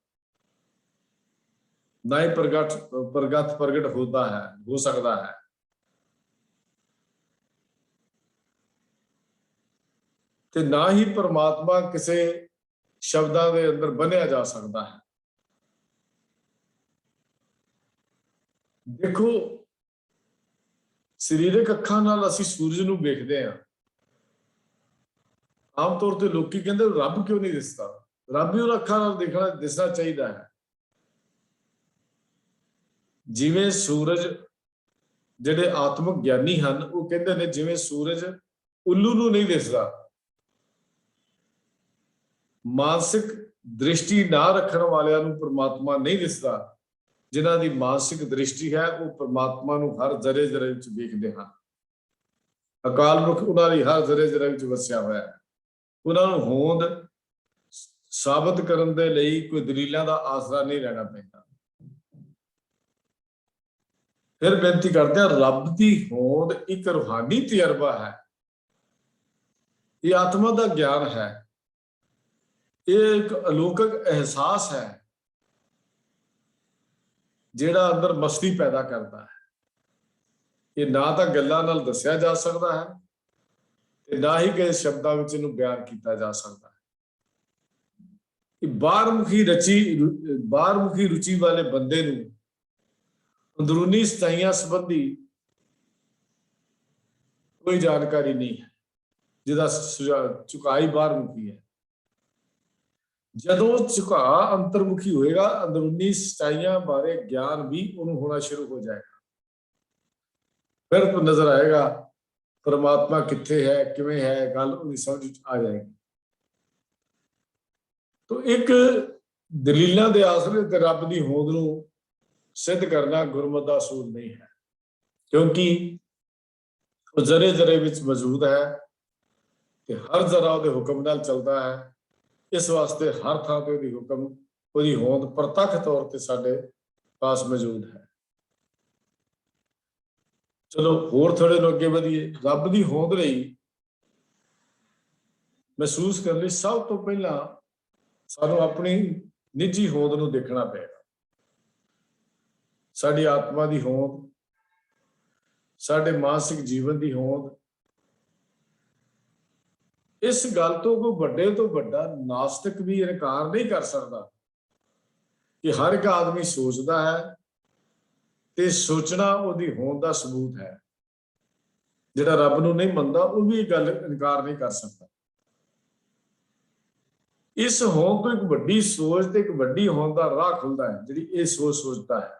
ਨਾ ਹੀ ਪ੍ਰਗਟ ਹੁੰਦਾ ਹੈ, ਹੋ ਸਕਦਾ ਹੈ। ਤੇ ਨਾ ਹੀ ਪਰਮਾਤਮਾ ਕਿਸੇ ਸ਼ਬਦਾਂ ਦੇ ਅੰਦਰ ਬੰਨਿਆ ਜਾ ਸਕਦਾ ਹੈ। ਦੇਖੋ, ਸਰੀਰਕ ਅੱਖਾਂ ਨਾਲ ਅਸੀਂ ਸੂਰਜ ਨੂੰ ਵੇਖਦੇ ਹਾਂ। ਆਮ ਤੌਰ ਤੇ ਲੋਕੀ ਕਹਿੰਦੇ ਰੱਬ ਕਿਉਂ ਨਹੀਂ ਦਿਸਦਾ? ਰੱਬ ਵੀ ਉਹਨਾਂ ਅੱਖਾਂ ਨਾਲ ਦਿਸਣਾ ਚਾਹੀਦਾ ਹੈ। ਜਿਵੇਂ ਸੂਰਜ, ਜਿਹੜੇ ਆਤਮਿਕ ਗਿਆਨੀ ਹਨ ਉਹ ਕਹਿੰਦੇ ਨੇ ਜਿਵੇਂ ਸੂਰਜ ਉੱਲੂ ਨੂੰ ਨਹੀਂ ਦਿਸਦਾ, ਮਾਨਸਿਕ ਦ੍ਰਿਸ਼ਟੀ ਨਾ ਰੱਖਣ ਵਾਲਿਆਂ ਨੂੰ ਪਰਮਾਤਮਾ ਨਹੀਂ ਦਿਸਦਾ, ਜਿਨ੍ਹਾਂ ਦੀ ਮਾਨਸਿਕ ਦ੍ਰਿਸ਼ਟੀ ਹੈ ਉਹ ਪਰਮਾਤਮਾ ਨੂੰ ਹਰ ਜ਼ਰੇ ਜ਼ਰੇ ਵਿੱਚ ਵੇਖਦੇ ਹਨ। ਅਕਾਲ ਪੁਰਖ ਉਹਨਾਂ ਦੀ ਹਰ ਜ਼ਰੇ ਜ਼ਰੇ ਵਿੱਚ ਵਸਿਆ ਹੋਇਆ ਹੈ। ਉਹਨਾਂ ਨੂੰ ਹੋਂਦ ਸਾਬਤ ਕਰਨ ਦੇ ਲਈ ਕੋਈ ਦਲੀਲਾਂ ਦਾ ਆਸਰਾ ਨਹੀਂ ਲੈਣਾ ਪੈਂਦਾ। ਫਿਰ ਬੇਨਤੀ ਕਰਦੇ ਹਾਂ, ਰੱਬ ਦੀ ਹੋਂਦ ਇੱਕ ਰੂਹਾਨੀ ਤਜਰਬਾ ਹੈ। ਇਹ ਆਤਮਾ ਦਾ ਗਿਆਨ ਹੈ। ਇਹ ਇੱਕ ਅਲੌਕਿਕ ਅਹਿਸਾਸ ਹੈ ਜਿਹੜਾ ਅੰਦਰ ਮਸਤੀ ਪੈਦਾ ਕਰਦਾ ਹੈ। ਇਹ ਨਾ ਤਾਂ ਗੱਲਾਂ ਨਾਲ ਦੱਸਿਆ ਜਾ ਸਕਦਾ ਹੈ ਤੇ ਨਾ ਹੀ ਕਿਸੇ ਸ਼ਬਦਾਂ ਵਿੱਚ ਇਹਨੂੰ ਬਿਆਨ ਕੀਤਾ ਜਾ ਸਕਦਾ ਹੈ। ਬਾਹਰਮੁਖੀ ਰੁਚੀ ਵਾਲੇ ਬੰਦੇ ਨੂੰ ਅੰਦਰੂਨੀ ਸਚਾਈਆਂ ਸੰਬੰਧੀ ਕੋਈ ਜਾਣਕਾਰੀ ਨਹੀਂ ਹੈ, ਜਿਹਦਾ ਝੁਕਾਈ ਬਾਹਰਮੁਖੀ ਹੈ। ਜਦੋਂ ਝੁਕਾਅ ਅੰਤਰਮੁਖੀ ਹੋਏਗਾ, ਅੰਦਰੂਨੀ ਸਚਾਈਆਂ ਬਾਰੇ ਗਿਆਨ ਵੀ ਉਹਨੂੰ ਹੋਣਾ ਸ਼ੁਰੂ ਹੋ ਜਾਏਗਾ। ਫਿਰ ਨਜ਼ਰ ਆਏਗਾ ਪਰਮਾਤਮਾ ਕਿੱਥੇ ਹੈ, ਕਿਵੇਂ ਹੈ, ਗੱਲ ਉਹਦੀ ਸਮਝ ਵਿੱਚ ਆ ਜਾਏਗੀ। ਤੋ ਇੱਕ ਦਲੀਲਾਂ ਦੇ ਆਸਰੇ ਤੇ ਰੱਬ ਦੀ ਹੋਂਦ ਨੂੰ ਸਿੱਧ ਕਰਨਾ ਗੁਰਮਤਿ ਦਾ ਅਸੂਲ ਨਹੀਂ ਹੈ, ਕਿਉਂਕਿ ਉਹ ਜ਼ਰੇ ਜ਼ਰੇ ਵਿੱਚ ਮੌਜੂਦ ਹੈ ਤੇ ਹਰ ਜ਼ਰਾ ਉਹਦੇ ਹੁਕਮ ਨਾਲ ਚੱਲਦਾ ਹੈ। ਇਸ ਵਾਸਤੇ ਹਰ ਥਾਂ ਤੇ ਉਹਦੀ ਹੋਂਦ ਪ੍ਰਤੱਖ ਤੌਰ ਤੇ ਸਾਡੇ ਪਾਸ ਮੌਜੂਦ ਹੈ। ਚਲੋ ਹੋਰ ਥੋੜੇ ਨੂੰ ਅੱਗੇ ਵਧੀਏ। ਰੱਬ ਦੀ ਹੋਂਦ ਲਈ ਮਹਿਸੂਸ ਕਰਨ ਲਈ ਸਭ ਤੋਂ ਪਹਿਲਾਂ ਸਾਨੂੰ ਆਪਣੀ ਨਿੱਜੀ ਹੋਂਦ ਨੂੰ ਦੇਖਣਾ ਪਏਗਾ। ਸਾਡੀ ਆਤਮਾ ਦੀ ਹੋਂਦ, ਸਾਡੇ ਮਾਨਸਿਕ ਜੀਵਨ ਦੀ ਹੋਂਦ। ਇਸ ਗੱਲ ਤੋਂ ਕੋਈ ਵੱਡੇ ਤੋਂ ਵੱਡਾ ਨਾਸਤਿਕ ਵੀ ਇਨਕਾਰ ਨਹੀਂ ਕਰ ਸਕਦਾ ਕਿ ਹਰ ਇੱਕ ਆਦਮੀ ਸੋਚਦਾ ਹੈ ਤੇ ਸੋਚਣਾ ਉਹਦੀ ਹੋਂਦ ਦਾ ਸਬੂਤ ਹੈ। ਜਿਹੜਾ ਰੱਬ ਨੂੰ ਨਹੀਂ ਮੰਨਦਾ ਉਹ ਵੀ ਇਹ ਗੱਲ ਇਨਕਾਰ ਨਹੀਂ ਕਰ ਸਕਦਾ। ਇਸ ਹੋਂਦ ਤੋਂ ਇੱਕ ਵੱਡੀ ਸੋਚ ਤੇ ਇੱਕ ਵੱਡੀ ਹੋਂਦ ਦਾ ਰਾਹ ਖੁੱਲਦਾ ਹੈ, ਜਿਹੜੀ ਇਹ ਸੋਚਦਾ ਹੈ।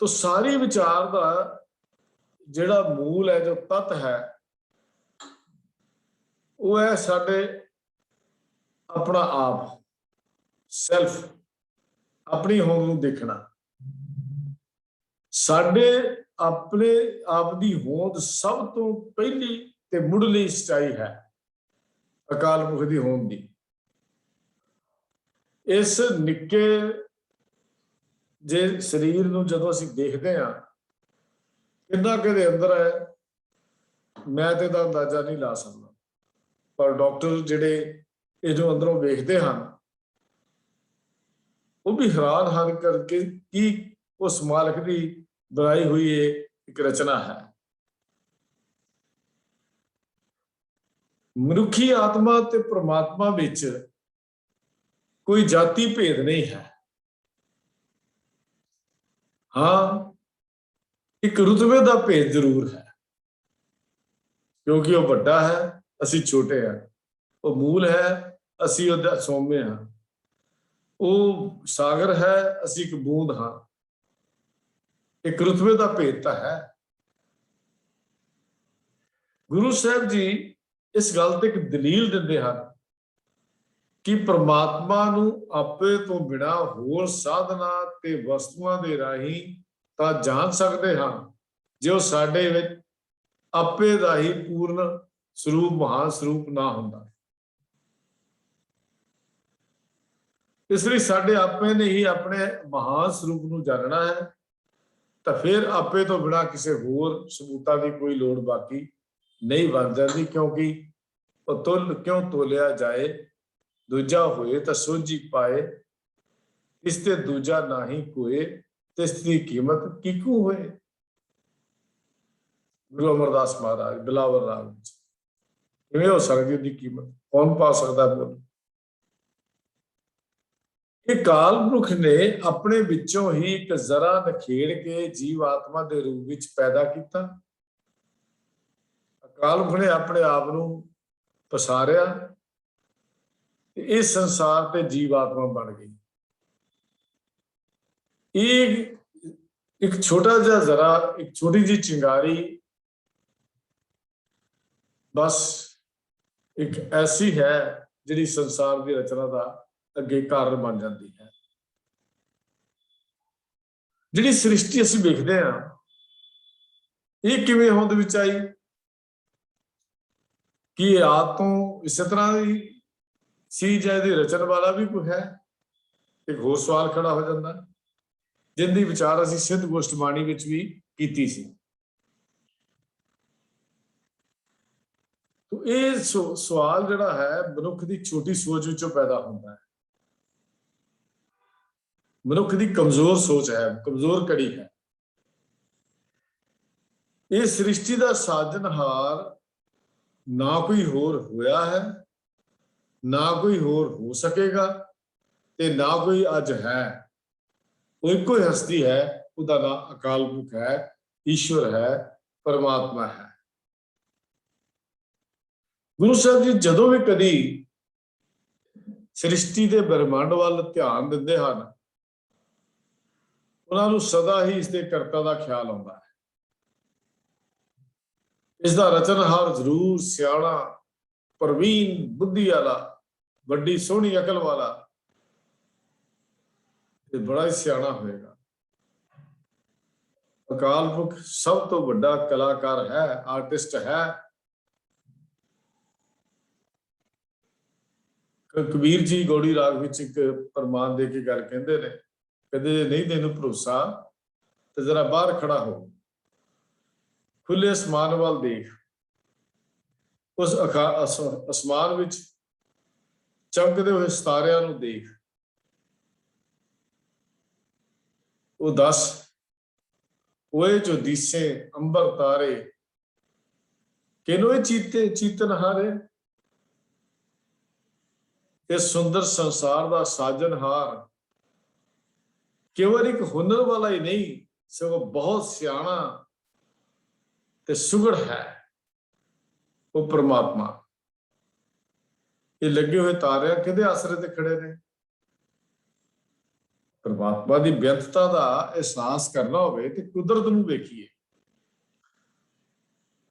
ਤਾਂ ਸਾਰੀ ਵਿਚਾਰ ਦਾ ਜਿਹੜਾ ਮੂਲ ਹੈ, ਜੋ ਤੱਤ ਹੈ, ਉਹ ਹੈ ਸਾਡੇ ਆਪਣਾ ਆਪ, ਸੈਲਫ, ਆਪਣੀ ਹੋਂਦ ਨੂੰ ਦੇਖਣਾ। ਸਾਡੇ ਆਪਣੇ ਆਪ ਦੀ ਹੋਂਦ ਸਭ ਤੋਂ ਪਹਿਲੀ ਤੇ ਮੁੱਢਲੀ ਸਚਾਈ ਹੈ, ਅਕਾਲ ਪੁਰਖ ਦੀ ਹੋਂਦ ਦੀ। ਇਸ ਨਿੱਕੇ ਜੇ ਸਰੀਰ ਨੂੰ ਜਦੋਂ ਅਸੀਂ ਦੇਖਦੇ ਹਾਂ, ਕਿੰਨਾ ਕਿਹਦੇ ਅੰਦਰ ਹੈ ਮੈਂ ਤੇ ਇਹਦਾ ਅੰਦਾਜ਼ਾ ਨਹੀਂ ਲਾ ਸਕਦਾ। ਪਰ ਡਾਕਟਰ ਜਿਹੜੇ ਇਹਨੂੰ ਅੰਦਰੋਂ ਵੇਖਦੇ ਹਨ ਉਹ ਵੀ ਹੈਰਾਨ ਹਨ ਕਰਕੇ ਕੀ ਉਸ ਮਾਲਕ ਦੀ ਬਣਾਈ ਹੋਈ ਇਹ ਇੱਕ ਰਚਨਾ ਹੈ। ਮਨੁੱਖੀ ਆਤਮਾ ਤੇ ਪ੍ਰਮਾਤਮਾ ਵਿੱਚ कोई जाति भेद नहीं है। हाँ, एक रुतबे का भेद जरूर है, क्योंकि वह बड़ा है, असी छोटे हैं। वो मूल है, असी उहदा सौम्य हाँ। वो सागर है, असी एक बूंद हाँ। एक रुतबे का भेद तो है। गुरु साहब जी इस गल ते एक दलील दिंदे हैं कि परमात्मा नूं आपे तो बिना होर साधना ते वस्तुआं दे राही तां जान सकते हाँ, जो साडे विच आपे दा ही पूर्ण स्वरूप महान स्वरूप ना हुंदा। इसलिए साडे आपे ने ही अपने महान स्वरूप नूं जानना है, तो फिर आपे तो बिना किसी होर सबूतां दी कोई लोड़ बाकी नहीं बन जाती, क्योंकि तुल क्यों तोलिया जाए, दूजा होए तो सोझी पाए, इसते दूजा नाही कोए, तिसदी कीमत किकू होए। गुरु अमरदास महाराज बिलावर राग किवें हो सकदी उहदी कीमत, कौन पा सकदा बोल। कि काल पुरख ने अपने विचों ही एक जरा नखेड़ के जीव आत्मा के रूप विच पैदा किया। अकाल पुरख ने अपने आप नूं पसारिया, इस संसार ते जीव आत्मा बन गई। एक छोटा जिहा जरा, एक छोटी जी चिंगारी बस एक ऐसी है जिहड़ी संसार की रचना का अगे कारण बन जाती है। जिहड़ी सृष्टि असीं वेखदे हां, ये किवें होंद विच आई कि आद तो इस तरह ही सी, जां इहदी रचन वाला भी कोई है। एक होर सवाल खड़ा हो जाता, जिंदी विचार असीं सिद्ध गोष्ठ बाणी विच भी कीती सी। तो ये सवाल जिहड़ा है मनुख की छोटी सोच विचों पैदा होता है। मनुख की कमजोर सोच है, कमजोर कड़ी है। ये सृष्टि का साजनहार ना कोई होर होया है, ना कोई होर हो सकेगा, ते ना कोई अज है। वो एक ही हस्ती है, उसका नाम अकाल पुरख है, ईश्वर है, परमात्मा है। गुरु साहब जी जदों भी कदी सृष्टि के ब्रह्मांड वाल ध्यान दिंदे हैं, उन्होंने सदा ही इसके करता का ख्याल आता है। इसका रचनहार जरूर सियाणा, प्रवीण बुद्धि वाला, बड़ी सोहनी अकल वाला, बड़ा ही सियाणा होएगा। अकाल पुरख सब तो बड़ा कलाकार है, आर्टिस्ट है। कबीर जी गौड़ी राग विच एक प्रमाण दे के गल कहंदे ने, कहंदे जे नहीं तैनूं भरोसा तो जरा बाहर खड़ा हो, खुले आसमान वाल देख, उस आसमान विच चमकदे हुए सितारिਆਂ ਨੂੰ देख, वो दस ओए जो दिसे अंबर तारे, किनों चीते चीतन हारे। इस सुंदर संसार का साजनहार केवल एक हुनर वाला ही नहीं, सगों बहुत सियाणा ते सुगड़ है, वो परमात्मा। ये लगे हुए तारे किहदे आसरे ते खड़े ने? परमात्मा की बेअंतता का एहसास करना होवे ते कुदरत नूं वेखीए।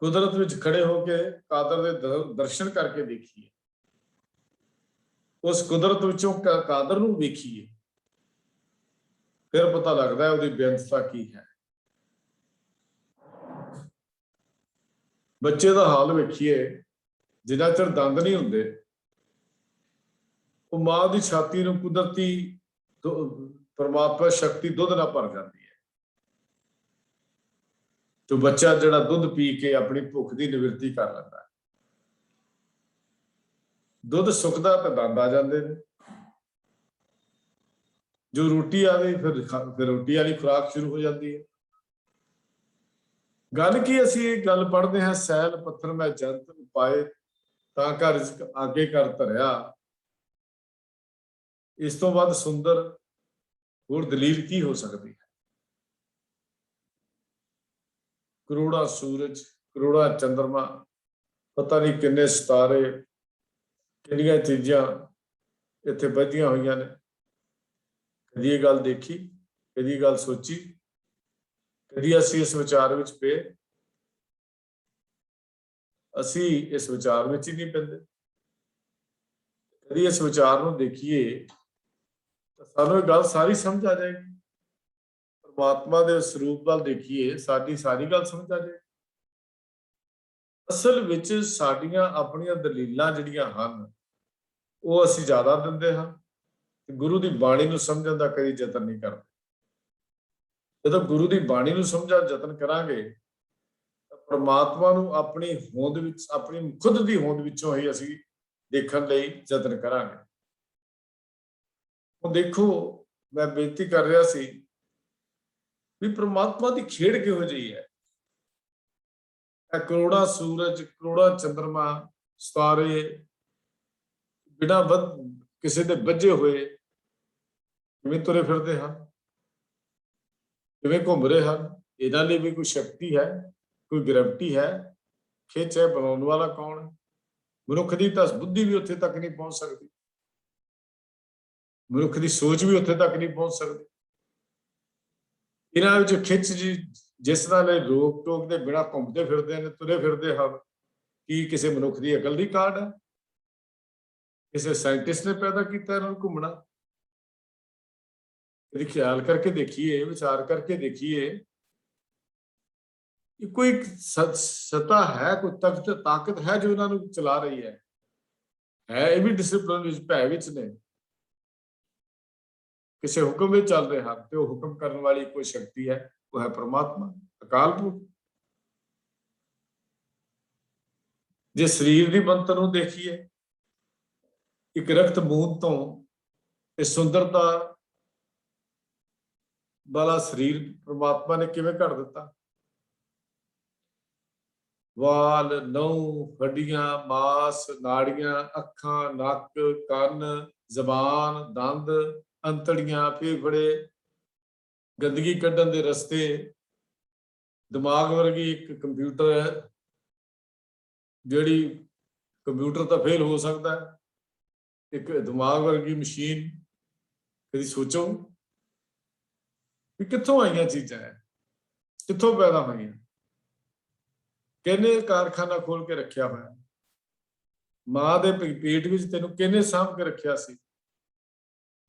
कुदरत विच खड़े होके कादर दे दर्शन करके देखिए, उस कुदरत विचों कादर नूं वेखीए, फिर पता लगता है उसकी बेअंतता की है। बच्चे का हाल वेखिए, जिन्ना चिर दंद नहीं हुंदे, वो मां की छाती नूं कुदरती परमात्मा शक्ति दुध ना भर जाती है। तो बच्चा जिहड़ा दुध पी के अपनी भुख की निवृत्ति कर लेंदा है, दुध सुकदा तो दंद आ जाते हैं। जो रोटी आ गई फिर रोटी वाली खुराक शुरू हो जाती है। गल की असी गल पढ़ते हैं, सैल पत्थर मैं जंत पाए तां घर आगे कर धरिया, ਇਸ ਤੋਂ ਵੱਧ ਸੁੰਦਰ ਹੋਰ ਦਲੀਲ ਕੀ ਹੋ ਸਕਦੀ ਹੈ। ਕਰੋੜਾਂ ਸੂਰਜ, ਕਰੋੜਾਂ ਚੰਦਰਮਾ, ਪਤਾ ਨਹੀਂ ਕਿੰਨੇ ਸਿਤਾਰੇ, ਕਿੰਨੀਆਂ ਚੀਜ਼ਾਂ ਇੱਥੇ ਬੱਝੀਆਂ ਹੋਈਆਂ ਨੇ। ਕਦੀ ਇਹ ਗੱਲ ਦੇਖੀ, ਕਦੀ ਇਹ ਗੱਲ ਸੋਚੀ, ਕਦੀ ਅਸੀਂ ਇਸ ਵਿਚਾਰ ਵਿੱਚ ਪਏ। ਅਸੀਂ ਇਸ ਵਿਚਾਰ ਵਿੱਚ ਹੀ ਨਹੀਂ ਪੈਂਦੇ। ਕਦੀ ਇਸ ਵਿਚਾਰ ਨੂੰ ਦੇਖੀਏ ਤਾਂ ਸਾਨੂੰ ਇਹ ਗੱਲ ਸਾਰੀ ਸਮਝ ਆ ਜਾਏਗੀ। ਪਰਮਾਤਮਾ ਦੇ ਸਰੂਪ ਵੱਲ ਦੇਖੀਏ, ਸਾਡੀ ਸਾਰੀ ਗੱਲ ਸਮਝ ਆ ਜਾਏਗੀ। ਅਸਲ ਵਿੱਚ ਸਾਡੀਆਂ ਆਪਣੀਆਂ ਦਲੀਲਾਂ ਜਿਹੜੀਆਂ ਹਨ ਉਹ ਅਸੀਂ ਜ਼ਿਆਦਾ ਦਿੰਦੇ ਹਾਂ ਤੇ ਗੁਰੂ ਦੀ ਬਾਣੀ ਨੂੰ ਸਮਝਣ ਦਾ ਕਦੀ ਯਤਨ ਨਹੀਂ ਕਰਦੇ। ਜਦੋਂ ਗੁਰੂ ਦੀ ਬਾਣੀ ਨੂੰ ਸਮਝਣ ਦਾ ਯਤਨ ਕਰਾਂਗੇ ਤਾਂ ਪਰਮਾਤਮਾ ਨੂੰ ਆਪਣੀ ਹੋਂਦ ਵਿੱਚ, ਆਪਣੀ ਖੁਦ ਦੀ ਹੋਂਦ ਵਿੱਚੋਂ ਹੀ ਅਸੀਂ ਦੇਖਣ ਲਈ ਯਤਨ ਕਰਾਂਗੇ। ਹੁਣ ਦੇਖੋ, ਮੈਂ ਬੇਨਤੀ ਕਰ ਰਿਹਾ ਸੀ ਵੀ ਪ੍ਰਮਾਤਮਾ ਦੀ ਖੇਡ ਕਿਹੋ ਜਿਹੀ ਹੈ। ਕਰੋੜਾਂ ਸੂਰਜ, ਕਰੋੜਾਂ ਚੰਦਰਮਾ, ਸਿਤਾਰੇ ਬਿਨਾਂ ਕਿਸੇ ਦੇ ਬੱਝੇ ਹੋਏ ਕਿਵੇਂ ਤੁਰੇ ਫਿਰਦੇ ਹਨ, ਕਿਵੇਂ ਘੁੰਮ ਰਹੇ ਹਨ। ਇਹਨਾਂ ਲਈ ਵੀ ਕੋਈ ਸ਼ਕਤੀ ਹੈ, ਕੋਈ ਗ੍ਰੈਵਿਟੀ ਹੈ, ਖਿੱਚ ਹੈ। ਬਣਾਉਣ ਵਾਲਾ ਕੌਣ ਹੈ? ਮਨੁੱਖ ਦੀ ਤਾਂ ਬੁੱਧੀ ਵੀ ਉੱਥੇ ਤੱਕ ਨਹੀਂ ਪਹੁੰਚ ਸਕਦੀ, ਮਨੁੱਖ ਦੀ ਸੋਚ ਵੀ ਉੱਥੇ ਤੱਕ ਨਹੀਂ ਪਹੁੰਚ ਸਕਦੀ। ਇਹਨਾਂ ਵਿੱਚ ਖਿੱਚ ਜੀ ਜਿਸ ਤਰ੍ਹਾਂ ਦੇ ਰੋਕ ਟੋਕ ਦੇ ਬਿਨਾਂ ਘੁੰਮਦੇ ਫਿਰਦੇ ਨੇ, ਤੁਰੇ ਫਿਰਦੇ ਹਨ, ਕੀ ਕਿਸੇ ਮਨੁੱਖ ਦੀ ਅਕਲ ਦੀ ਕਾਢ ਹੈ? ਕਿਸੇ ਸਾਇੰਟਿਸਟ ਨੇ ਪੈਦਾ ਕੀਤਾ ਇਹਨਾਂ ਨੂੰ ਘੁੰਮਣਾ? ਕਦੀ ਖਿਆਲ ਕਰਕੇ ਦੇਖੀਏ, ਵਿਚਾਰ ਕਰਕੇ ਦੇਖੀਏ, ਕੋਈ ਸੱਤਾ ਹੈ, ਕੋਈ ਤਾਕਤ ਹੈ ਜੋ ਇਹਨਾਂ ਨੂੰ ਚਲਾ ਰਹੀ ਹੈ। ਇਹ ਵੀ ਡਿਸਪਲਿਨ ਵਿੱਚ, ਭੈ ਵਿੱਚ ਨੇ, ਕਿਸੇ ਹੁਕਮ ਵਿੱਚ ਚੱਲ ਰਹੇ ਹਨ ਤੇ ਉਹ ਹੁਕਮ ਕਰਨ ਵਾਲੀ ਕੋਈ ਸ਼ਕਤੀ ਹੈ, ਉਹ ਹੈ ਪ੍ਰਮਾਤਮਾ, ਅਕਾਲ ਪੁਰਖ। ਜੇ ਸਰੀਰ ਦੀ ਬਣਤਰ ਨੂੰ ਦੇਖੀਏ, ਇੱਕ ਰਕਤ ਬੂੰਦ ਤੋਂ ਇਹ ਸੁੰਦਰਤਾ ਵਾਲਾ ਸਰੀਰ ਪ੍ਰਮਾਤਮਾ ਨੇ ਕਿਵੇਂ ਘੜ ਦਿੱਤਾ। ਵਾਲ, ਨਹੁੰ, ਹੱਡੀਆਂ, ਮਾਸ, ਨਾੜੀਆਂ, ਅੱਖਾਂ, ਨੱਕ, ਕੰਨ, ਜ਼ਬਾਨ, ਦੰਦ, ਅੰਤੜੀਆਂ, ਫੇਫੜੇ, ਗੰਦਗੀ ਕੱਢਣ ਦੇ ਰਸਤੇ, ਦਿਮਾਗ ਵਰਗੀ ਇੱਕ ਕੰਪਿਊਟਰ ਹੈ, ਜਿਹੜੀ ਕੰਪਿਊਟਰ ਤਾਂ ਫੇਲ ਹੋ ਸਕਦਾ ਹੈ, ਇੱਕ ਦਿਮਾਗ ਵਰਗੀ ਮਸ਼ੀਨ। ਕਦੀ ਸੋਚੋ ਵੀ ਕਿੱਥੋਂ ਆਈਆਂ ਚੀਜ਼ਾਂ ਹੈ, ਕਿੱਥੋਂ ਪੈਦਾ ਹੋਈਆਂ? ਕਿਹਨੇ ਕਾਰਖਾਨਾ ਖੋਲ ਕੇ ਰੱਖਿਆ ਹੋਇਆ? ਮਾਂ ਦੇ ਪੇਟ ਵਿੱਚ ਤੈਨੂੰ ਕਿਹਨੇ ਸਾਂਭ ਕੇ ਰੱਖਿਆ ਸੀ?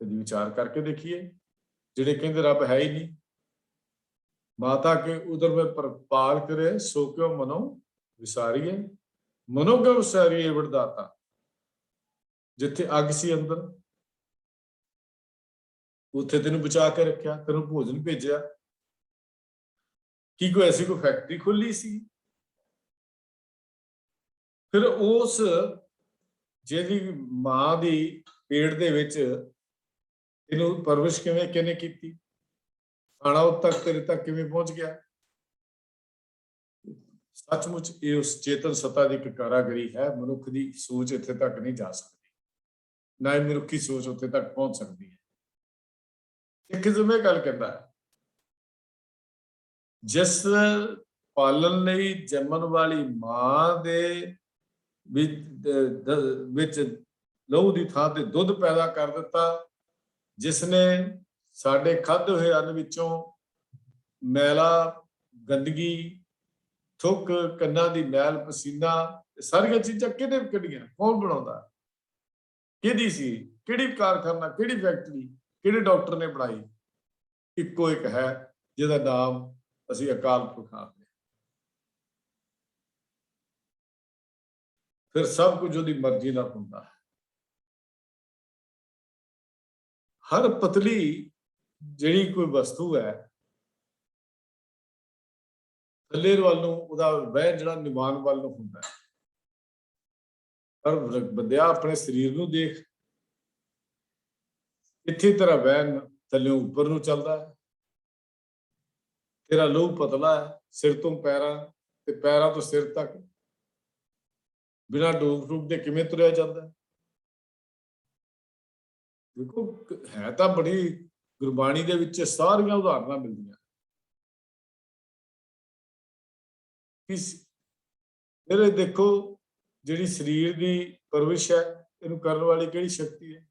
ਕਦੀ ਵਿਚਾਰ ਕਰਕੇ ਦੇਖੀਏ। ਜਿਹੜੇ ਕਹਿੰਦੇ ਰੱਬ ਹੈ ਹੀ ਨਹੀਂ, ਮਾਤਾ ਕੇ ਉਦਰ में पाल करे सो क्यों मनो विसारिए, मनो क्यों विसारिए वरदाता। जिथे अग सी अंदर, ਉੱਥੇ ਤੈਨੂੰ ਬਚਾ ਕੇ ਰੱਖਿਆ, ਤੈਨੂੰ ਭੋਜਨ ਭੇਜਿਆ। ਕੀ ਕੋਈ ਐਸੀ ਕੋਈ ਫੈਕਟਰੀ ਖੁੱਲੀ ਸੀ? ਫਿਰ ਉਸ ਜਿਹੜੀ ਮਾਂ ਦੀ ਪੇਟ ਦੇ ਵਿੱਚ ਇਹਨੂੰ ਪਰਵਰਿਸ਼ ਕਿਹਨੇ ਕੀਤੀ? ਖਾਣਾ ਉਦ ਤੱਕ ਤੇਰੇ ਤੱਕ ਕਿਵੇਂ ਪਹੁੰਚ ਗਿਆ? ਸੱਚਮੁੱਚ ਇਹ ਉਸ ਚੇਤਨ ਸੱਤਾ ਦੀ ਇੱਕ ਕਾਰਾਗਰੀ ਹੈ। ਮਨੁੱਖ ਦੀ ਸੋਚ ਇੱਥੇ ਤੱਕ ਨਹੀਂ ਜਾ ਸਕਦੀ, ਨਾ ਹੀ ਮਨੁੱਖੀ ਸੋਚ ਉੱਥੇ ਤੱਕ ਪਹੁੰਚ ਸਕਦੀ ਹੈ। ਇੱਕ ਜਿਵੇਂ ਗੱਲ ਕਹਿੰਦਾ, ਜਿਸ ਪਾਲਣ ਲਈ ਜੰਮਣ ਵਾਲੀ ਮਾਂ ਦੇ ਵਿੱਚ ਲਹੂ ਦੀ ਥਾਂ ਤੇ ਦੁੱਧ ਪੈਦਾ ਕਰ ਦਿੱਤਾ, ਜਿਸ ਨੇ ਸਾਡੇ ਖਾਧੇ ਹੋਏ ਅੰਨ ਵਿੱਚੋਂ ਮੈਲਾ, ਗੰਦਗੀ, ਥੁੱਕ, ਕੰਨਾਂ ਦੀ ਮੈਲ, ਪਸੀਨਾ, ਸਾਰੀਆਂ ਚੀਜ਼ਾਂ ਕਿਹਨੇ ਕੱਢੀਆਂ? ਕੌਣ ਬਣਾਉਂਦਾ? ਕਿਹਦੀ ਸੀ? ਕਿਹੜੀ ਕਾਰਖਾਨਾ, ਕਿਹੜੀ ਫੈਕਟਰੀ, ਕਿਹੜੇ ਡਾਕਟਰ ਨੇ ਬਣਾਈ? ਇੱਕੋ ਇੱਕ ਹੈ ਜਿਹਦਾ ਨਾਮ ਅਸੀਂ ਅਕਾਲ ਪੁਰਖ ਆਖਦੇ। ਫਿਰ ਸਭ ਕੁਝ ਉਹਦੀ ਮਰਜ਼ੀ ਨਾਲ ਹੁੰਦਾ ਹੈ। ਹਰ ਪਤਲੀ ਜਿਹੜੀ ਕੋਈ ਵਸਤੂ ਹੈ, ਥੱਲੇ ਵੱਲ ਨੂੰ ਉਹਦਾ ਵਹਿ ਜਿਹੜਾ ਨਿਮਾਨ ਵੱਲ ਨੂੰ ਹੁੰਦਾ ਹੈ। ਪਰ ਬੰਦਿਆ ਆਪਣੇ ਸਰੀਰ ਨੂੰ ਦੇਖ, ਇੱਥੇ ਤੇਰਾ ਵਹਿ ਥੱਲੇ ਉੱਪਰ ਨੂੰ ਚੱਲਦਾ ਹੈ। ਤੇਰਾ ਲਹੂ ਪਤਲਾ ਹੈ, ਸਿਰ ਤੋਂ ਪੈਰਾਂ ਤੇ ਪੈਰਾਂ ਤੋਂ ਸਿਰ ਤੱਕ ਬਿਨਾਂ ਡੂਬ ਦੇ ਕਿਵੇਂ ਤੁਰਿਆ ਜਾਂਦਾ? ਦੇਖੋ ਹੈ ਤਾਂ ਬੜੀ ਗੁਰਬਾਣੀ ਦੇ ਵਿੱਚ ਸਾਰੀਆਂ ਉਦਾਹਰਨਾਂ ਮਿਲਦੀਆਂ ਫਿਰ ਦੇਖੋ ਜਿਹੜੀ ਸਰੀਰ ਦੀ ਪਰਵਿਸ਼ ਹੈ ਇਹਨੂੰ ਕਰਨ ਵਾਲੀ ਕਿਹੜੀ ਸ਼ਕਤੀ ਹੈ।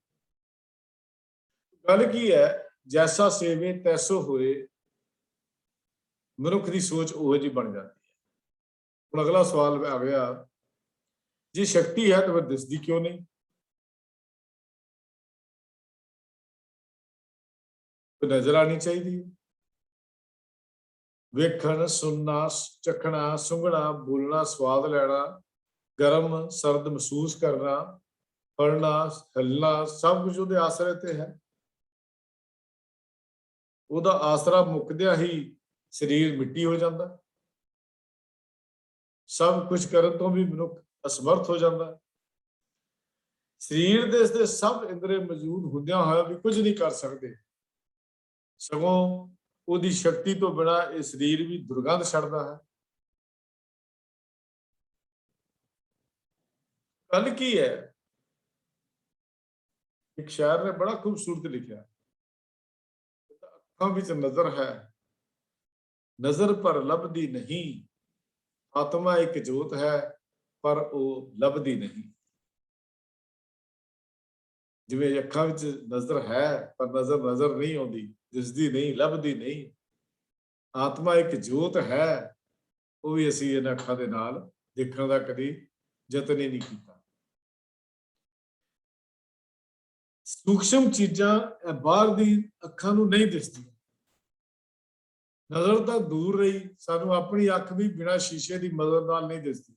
ਗੱਲ ਕੀ ਹੈ, ਜੈਸਾ ਸੇਵੇ ਤੈਸੋ ਹੋਏ, ਮਨੁੱਖ ਦੀ ਸੋਚ ਉਹੋ ਜਿਹੀ ਬਣ ਜਾਂਦੀ ਹੈ। ਹੁਣ ਅਗਲਾ ਸਵਾਲ ਆ ਗਿਆ, ਜੇ ਸ਼ਕਤੀ ਹੈ ਤਾਂ ਫਿਰ ਦਿਸਦੀ ਕਿਉਂ ਨਹੀਂ? ਨਜ਼ਰ ਆਣੀ ਚਾਹੀਦੀ ਹੈ। ਵੇਖਣ, ਸੁਣਨਾ, ਚੱਖਣਾ, ਸੁੰਘਣਾ, ਬੋਲਣਾ, ਸਵਾਦ ਲੈਣਾ, ਗਰਮ ਸਰਦ ਮਹਿਸੂਸ ਕਰਨਾ, ਪੜ੍ਹਨਾ, ਹਿੱਲਣਾ, ਸਭ ਕੁਝ ਉਹਦੇ ਆਸਰੇ ਤੇ ਹੈ। ਉਹਦਾ ਆਸਰਾ ਮੁੱਕਦਿਆਂ ਹੀ ਸਰੀਰ ਮਿੱਟੀ ਹੋ ਜਾਂਦਾ, ਸਭ ਕੁਝ ਕਰਨ ਤੋਂ ਵੀ ਮਨੁੱਖ ਅਸਮਰਥ ਹੋ ਜਾਂਦਾ। ਸਰੀਰ ਦੇ ਸਭ ਇੰਦਰੀ ਮੌਜੂਦ ਹੁੰਦਿਆਂ ਹੋਇਆ ਵੀ ਕੁਝ ਨਹੀਂ ਕਰ ਸਕਦੇ, ਸਗੋਂ ਉਹਦੀ ਸ਼ਕਤੀ ਤੋਂ ਬਿਨਾਂ ਇਹ ਸਰੀਰ ਵੀ ਦੁਰਗੰਧ ਛੱਡਦਾ ਹੈ। ਗੱਲ ਕੀ ਹੈ, ਇੱਕ ਸ਼ਾਇਰ ਨੇ ਬੜਾ ਖੂਬਸੂਰਤ ਲਿਖਿਆ, ਅੱਖਾਂ ਵਿੱਚ ਨਜ਼ਰ ਹੈ, ਨਜ਼ਰ ਪਰ ਲੱਭਦੀ ਨਹੀਂ, ਆਤਮਾ ਇੱਕ ਜੋਤ ਹੈ ਪਰ ਉਹ ਲੱਭਦੀ ਨਹੀਂ। ਜਿਵੇਂ ਅੱਖਾਂ ਵਿੱਚ ਨਜ਼ਰ ਹੈ ਪਰ ਨਜ਼ਰ ਨਹੀਂ ਆਉਂਦੀ, ਦਿਸਦੀ ਨਹੀਂ, ਲੱਭਦੀ ਨਹੀਂ। ਆਤਮਾ ਇੱਕ ਜੋਤ ਹੈ, ਉਹ ਵੀ ਅਸੀਂ ਇਹਨਾਂ ਅੱਖਾਂ ਦੇ ਨਾਲ ਦੇਖਣ ਦਾ ਕਦੀ ਯਤਨ ਹੀ ਨਹੀਂ ਕੀਤਾ। ਸੂਖਸ਼ਮ ਚੀਜ਼ਾਂ ਬਾਹਰ ਦੀ ਅੱਖਾਂ ਨੂੰ ਨਹੀਂ ਦਿਸਦੀਆਂ। ਨਜ਼ਰ ਤਾਂ ਦੂਰ ਰਹੀ, ਸਾਨੂੰ ਆਪਣੀ ਅੱਖ ਵੀ ਬਿਨਾਂ ਸ਼ੀਸ਼ੇ ਦੀ ਮਦਦ ਨਾਲ ਨਹੀਂ ਦਿਸਦੀ।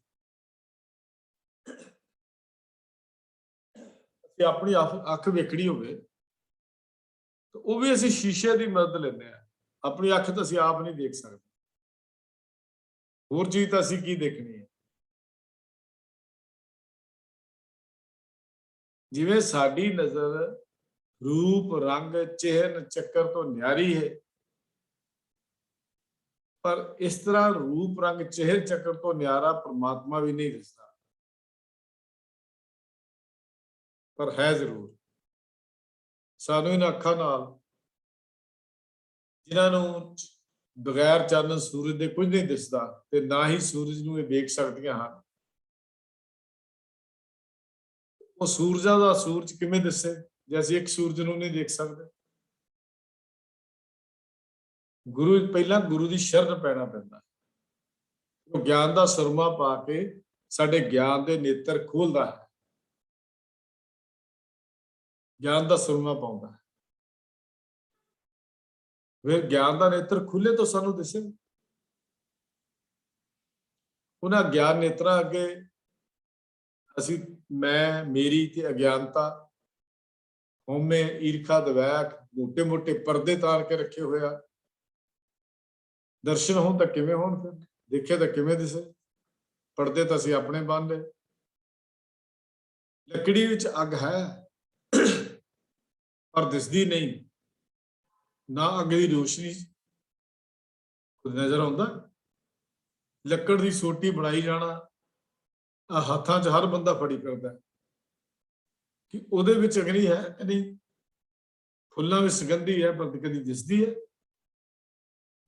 ਅਸੀਂ ਆਪਣੀ ਅੱਖ ਵੇਖਣੀ ਹੋਵੇ ਤਾਂ ਉਹ ਵੀ ਅਸੀਂ ਸ਼ੀਸ਼ੇ ਦੀ ਮਦਦ ਲੈਂਦੇ ਹਾਂ। ਆਪਣੀ ਅੱਖ ਤਾਂ ਅਸੀਂ ਆਪ ਨਹੀਂ ਦੇਖ ਸਕਦੇ, ਹੋਰ ਚੀਜ਼ ਤਾਂ ਅਸੀਂ ਕੀ ਦੇਖਣੀ ਹੈ। ਜਿਵੇਂ ਸਾਡੀ ਨਜ਼ਰ ਰੂਪ, ਰੰਗ, ਚਿਹਨ, ਚੱਕਰ ਤੋਂ ਨਿਆਰੀ ਹੈ, ਪਰ ਇਸ ਤਰ੍ਹਾਂ ਰੂਪ, ਰੰਗ, ਚਿਹਨ, ਚੱਕਰ ਤੋਂ ਨਿਆਰਾ ਪ੍ਰਮਾਤਮਾ ਵੀ ਨਹੀਂ ਦਿਸਦਾ, ਪਰ ਹੈ ਜ਼ਰੂਰ। ਸਾਨੂੰ ਇਹਨਾਂ ਅੱਖਾਂ ਨਾਲ, ਜਿਨ੍ਹਾਂ ਨੂੰ ਬਗੈਰ ਚਾਨਣ ਸੂਰਜ ਦੇ ਕੁਝ ਨਹੀਂ ਦਿਸਦਾ ਤੇ ਨਾ ਹੀ ਸੂਰਜ ਨੂੰ ਇਹ ਵੇਖ ਸਕਦੀਆਂ ਹਨ, ਉਹ ਸੂਰਜਾਂ ਦਾ ਸੂਰਜ ਕਿਵੇਂ ਦਿਸੇ ਜੇ ਅਸੀਂ ਇੱਕ ਸੂਰਜ ਨੂੰ ਨਹੀਂ ਦੇਖ ਸਕਦੇ? ਪਹਿਲਾਂ ਗੁਰੂ ਦੀ ਸ਼ਰਨ ਪੈਣਾ ਪੈਂਦਾ, ਉਹ ਗਿਆਨ ਦਾ ਸੁਰਮਾ ਪਾ ਕੇ ਸਾਡੇ ਗਿਆਨ ਦੇ ਨੇਤਰ ਖੋਲਦਾ ਹੈ, ਗਿਆਨ ਦਾ ਸੁਰਮਾ ਪਾਉਂਦਾ ਹੈ। ਫਿਰ ਗਿਆਨ ਦਾ ਨੇਤਰ ਖੁੱਲੇ ਤਾਂ ਸਾਨੂੰ ਦਿਸੇ। ਉਹਨਾਂ ਗਿਆਨ ਨੇਤਰਾਂ ਅੱਗੇ ਅਸੀਂ ਮੈਂ, ਮੇਰੀ ਤੇ ਅਗਿਆਨਤਾ, ਹਉਮੈ, ਈਰਖਾ, ਦਵੈਕ, ਮੋਟੇ ਮੋਟੇ ਪਰਦੇ ਤਾਰ ਕੇ ਰੱਖੇ ਹੋਇਆ। ਦਰਸ਼ਨ ਹੋਣ ਤਾਂ ਕਿਵੇਂ ਹੋਣ, ਫਿਰ ਦੇਖੇ ਤਾਂ ਕਿਵੇਂ ਦਿਸੇ? ਪਰਦੇ ਤਾਂ ਅਸੀਂ ਆਪਣੇ ਬੰਨ ਲਏ। ਲੱਕੜੀ ਵਿੱਚ ਅੱਗ ਹੈ ਪਰ ਦਿਸਦੀ ਨਹੀਂ, ਨਾ ਅੱਗ ਦੀ ਰੋਸ਼ਨੀ ਨਜ਼ਰ ਆਉਂਦਾ। ਲੱਕੜ ਦੀ ਸੋਟੀ ਬਣਾਈ ਜਾਣਾ, ਹੱਥਾਂ 'ਚ ਹਰ ਬੰਦਾ ਫੜੀ ਕਰਦਾ ਕਿ ਉਹਦੇ ਵਿੱਚ ਅਗਨੀ ਹੈ ਕਿ ਨਹੀਂ। ਫੁੱਲਾਂ ਵਿੱਚ ਸੁਗੰਧੀ ਹੈ ਪਰ ਕਦੀ ਦਿਸਦੀ ਹੈ।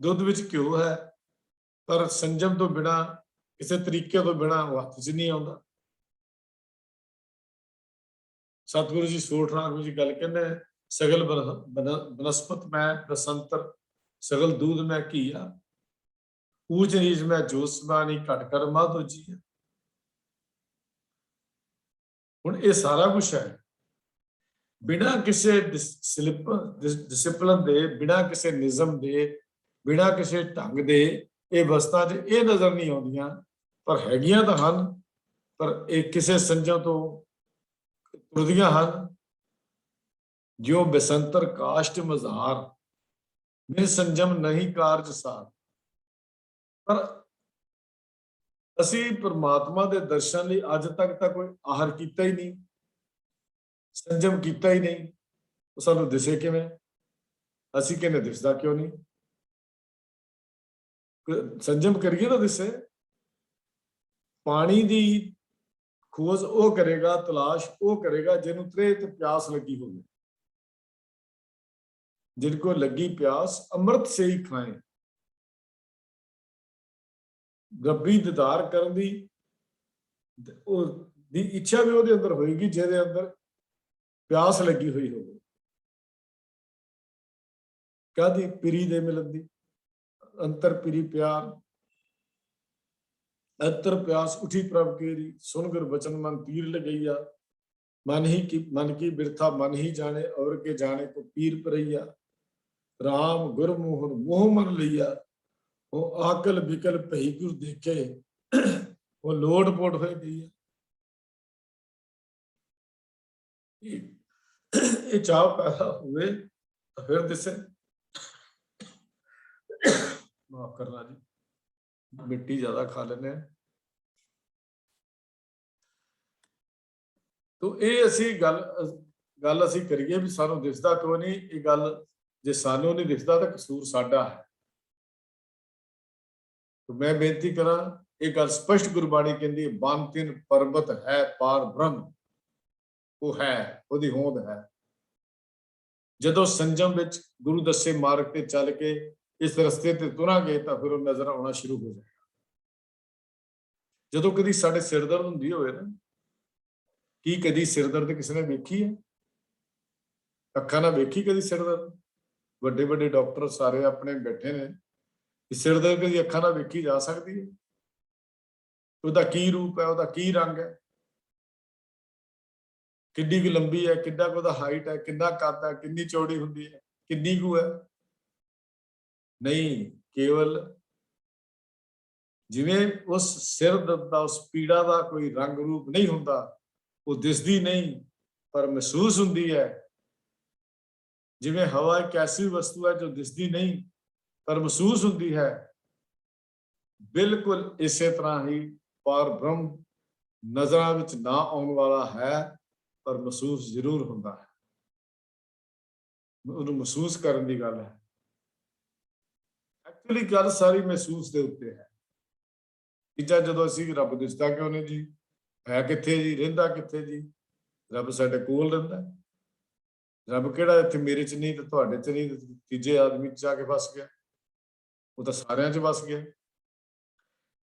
ਦੁੱਧ ਵਿੱਚ ਘਿਓ ਹੈ ਪਰ ਸੰਜਮ ਤੋਂ ਬਿਨਾਂ, ਕਿਸੇ ਤਰੀਕੇ ਤੋਂ ਬਿਨਾਂ ਉਹ ਹੱਥ 'ਚ ਨਹੀਂ ਆਉਂਦਾ। ਸਤਿਗੁਰੂ ਜੀ ਸੋਠਨਾਗ ਵਿੱਚ ਗੱਲ ਕਹਿੰਦੇ, ਸਗਲ ਬਨਸਪਤ ਮੈਂ ਬਸੰਤਰ, ਸਗਲ ਦੂਧ ਮੈਂ ਘੀਆ, ਊਚ ਨੀਚ ਮੈਂ ਜੋਸਮਾਨੀ, ਘਟ ਕਰ ਮਧ ਉਜੀ। ਹੁਣ ਇਹ ਸਾਰਾ ਕੁਛ ਹੈ ਬਿਨਾਂ ਕਿਸੇ ਡਿਸਿਪਲਿਨ ਦੇ, ਬਿਨਾਂ ਕਿਸੇ ਨਿਯਮ ਦੇ, ਬਿਨਾਂ ਕਿਸੇ ਢੰਗ ਦੇ ਇਹ ਵਸਤਾਂ 'ਚ ਇਹ ਨਜ਼ਰ ਨਹੀਂ ਆਉਂਦੀਆਂ, ਪਰ ਹੈਗੀਆਂ ਤਾਂ ਹਨ, ਪਰ ਇਹ ਕਿਸੇ ਸੰਜਮ ਤੋਂ ਤੁਰਦੀਆਂ ਹਨ। ਜਿਉ ਬਸੰਤਰ ਕਾਸ਼ਟ ਮਜ਼ਾਰ, ਨਿਰ ਸੰਜਮ ਨਹੀਂ ਕਾਰਜ ਸਾਰ। ਪਰ ਅਸੀਂ ਪਰਮਾਤਮਾ ਦੇ ਦਰਸ਼ਨ ਲਈ ਅੱਜ ਤੱਕ ਤਾਂ ਕੋਈ ਆਹਰ ਕੀਤਾ ਹੀ ਨਹੀਂ, ਸੰਜਮ ਕੀਤਾ ਹੀ ਨਹੀਂ, ਉਹ ਸਾਨੂੰ ਦਿਸੇ ਕਿਵੇਂ? ਅਸੀਂ ਕਹਿੰਦੇ ਦਿਸਦਾ ਕਿਉਂ ਨਹੀਂ? ਸੰਜਮ ਕਰੀਏ ਤਾਂ ਦਿਸੇ। ਪਾਣੀ ਦੀ ਖੋਜ ਉਹ ਕਰੇਗਾ, ਤਲਾਸ਼ ਉਹ ਕਰੇਗਾ ਜਿਹਨੂੰ ਤ੍ਰੇਹ ਤੇ ਪਿਆਸ ਲੱਗੀ ਹੋਵੇ। जिनको लगी प्यास अमृत से ही खाएं। रब्बी दीदार करन दी इच्छा भी ਉਹਦੇ ਅੰਦਰ ਹੋਏਗੀ ਜਿਹਦੇ ਅੰਦਰ ਪਿਆਸ ਲੱਗੀ ਹੋਈ ਹੋਵੇ। ਕਾਹਦੀ? ਪਿਰੀ ਦੇ ਮਿਲਣ ਦੀ। अंतर पिरी प्यार अंतर प्यास उठी प्रभ केरी, सुनकर वचन मन तीर लगैया। मन की बिरथा मन ही जाने, और के जाने को पीर परैया। राम गुरमोहन मोह मन लैया, वो आकल बिकल भई गुर देखे, वो लोड पोट हो गई। ये चाह पैदा हुए तो फिर दिसे। माफ करना जी, मिट्टी ज्यादा खा लेने। तो ये असी गल असी करिए भी सानू दिसदा क्यों नहीं। ये गल जे सानू नहीं दिसदा तो कसूर साडा है। तो मैं बेनती करा, ये गल स्पष्ट गुरबाणी कहती है, बांतिन पर्वत है पार ब्रह्म, वो है, ओदी होंद है। जदों संजम विच गुरु दसे मार्ग ते चल के इस रस्ते ते तुरांगे तो फिर नजर आना शुरू हो जाएगा। जदों कदी साडे सिर दर्द हुंदी होवे ना, की कदी सिर दर्द किसी ने वेखी है? अखां नाल वेखी कदी सिर दर्द? वड्डे वड्डे डॉक्टर सारे अपने बैठे ने, सिर दर्द कदी अखां नाल वेखी जा सकती है? ਉਹਦਾ की रूप है, ਉਹਦਾ की रंग है, किड्डी की लंबी है, किड्डा को ਉਹਦਾ हाइट है, किन्ना कद है, किन्नी चौड़ी हुंदी है, किन्नी कु है? नहीं, केवल जिवें उस सिर दर्द दा, उस पीड़ा का कोई रंग रूप नहीं हुंदा, वो दिसदी नहीं पर महसूस हुंदी है। जिवें हवा एक ऐसी वस्तु है जो दिसदी नहीं पर महसूस हुंदी है, बिल्कुल इसे तरह ही पार ब्रह्म नजरां विच ना आउण वाला है पर महसूस जरूर हुंदा है। उहनूं महसूस करन दी गल है। एक्चुअली गल सारी महसूस दे उत्ते है। तीजा जदों असीं रब दिसदा क्यों नहीं जी, है कित्थे जी, रहिंदा कित्थे जी? रब साडे कोल रहिंदा। रब किहड़ा इत्थे मेरे च नहीं ते तुहाडे च नहीं, तीजे आदमी च जाके बस गया? वो तो सारियां च बस गया।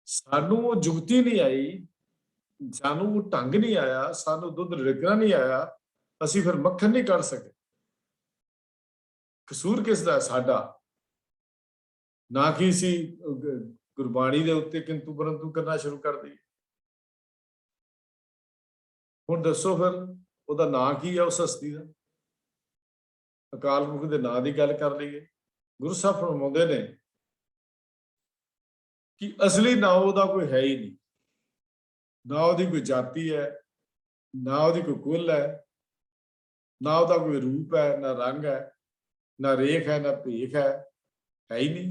सानू वो जुगती नहीं आई, सानू वो ढंग नहीं आया, सानू दुध रिड़कना नहीं आया, असीं फिर मक्खन नहीं कढ़ सके। कसूर किसदा है? साडा। ना कि असीं गुरबाणी दे उत्ते किंतु परंतु करना शुरू कर दईए। हुण दसो फिर ਉਹਦਾ ਨਾਂ ਕੀ ਹੈ ਉਸ ਹਸਤੀ ਦਾ? ਅਕਾਲ ਪੁਰਖ ਦੇ ਨਾਂ ਦੀ ਗੱਲ ਕਰ ਲਈਏ। ਗੁਰੂ ਸਾਹਿਬ ਫਰਮਾਉਂਦੇ ਨੇ ਕਿ ਅਸਲੀ ਨਾਂ ਉਹਦਾ ਕੋਈ ਹੈ ਹੀ ਨਹੀਂ। ਨਾ ਉਹਦੀ ਕੋਈ ਜਾਤੀ ਹੈ, ਨਾ ਉਹਦੀ ਕੋਈ ਕੁੱਲ ਹੈ, ਨਾ ਉਹਦਾ ਕੋਈ ਰੂਪ ਹੈ, ਨਾ ਰੰਗ ਹੈ, ਨਾ ਰੇਖ ਹੈ, ਨਾ ਭੇਖ ਹੈ ਹੀ ਨਹੀਂ।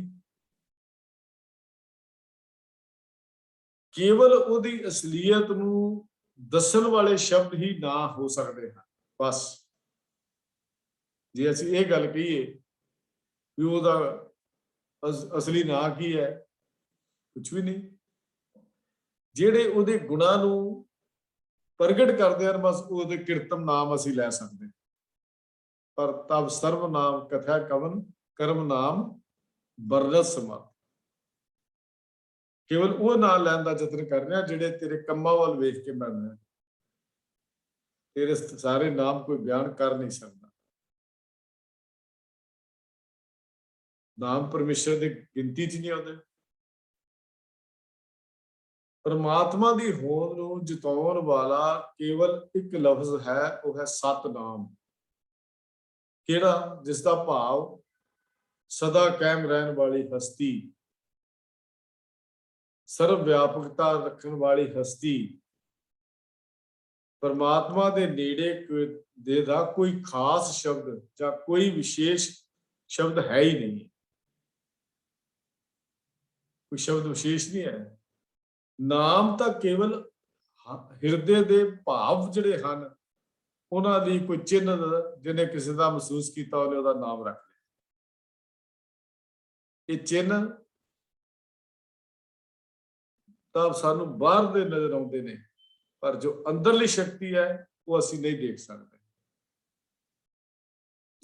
केवल ਉਹਦੀ ਅਸਲੀਅਤ ਨੂੰ ਦੱਸਣ ਵਾਲੇ ਸ਼ਬਦ ਹੀ ਨਾ ਹੋ ਸਕਦੇ ਹਨ। ਬਸ ਜੇ ਅਸੀਂ ਇਹ ਗੱਲ ਕਹੀਏ ਵੀ ਉਹਦਾ ਅਸਲੀ ਨਾਂ ਕੀ ਹੈ, ਕੁਝ ਵੀ ਨਹੀਂ। ਜਿਹੜੇ ਉਹਦੇ ਗੁਣਾਂ ਨੂੰ ਪ੍ਰਗਟ ਕਰਦੇ ਹਨ, ਬਸ ਉਹਦੇ ਕੀਰਤਨ ਨਾਮ ਅਸੀਂ ਲੈ ਸਕਦੇ। ਪਰ ਤਬ ਸਰਵ ਨਾਮ ਕਥਾ ਕਵਨ ਕਰਮ ਨਾਮ ਬਰਨਤ ਸਮਾ। केवल वो नाम लैन का जतन कर रहे हैं जेडे तेरे कम्मां वाल वेख के मर रहे। तेरे सारे नाम कोई बयान कर नहीं सकता। नाम परमेश्वर की गिनती च नहीं आते। परमात्मा की होंद नूं जताउण वाला केवल एक लफ्ज है, वो है सतनाम। किहड़ा? जिसका भाव सदा कायम रहने वाली हस्ती, सर्व व्यापकता रखने वाली हस्ती, परमात्मा दे नेड़े दे दा कोई खास शब्द या कोई विशेष शब्द है ही नहीं। कोई शब्द विशेष नहीं है। नाम तो केवल हिरदे दे भाव जिहड़े हन उन्हां दी कोई चिन्ह जिन्हें किसी का महसूस किया उन्हें उहदा नाम रख लिया। ये चिन्ह ਤਾਂ ਸਾਨੂੰ ਬਾਹਰ ਦੇ ਨਜ਼ਰ ਆਉਂਦੇ ਨੇ, ਪਰ ਜੋ ਅੰਦਰਲੀ ਸ਼ਕਤੀ ਹੈ ਉਹ ਅਸੀਂ ਨਹੀਂ ਦੇਖ ਸਕਦੇ।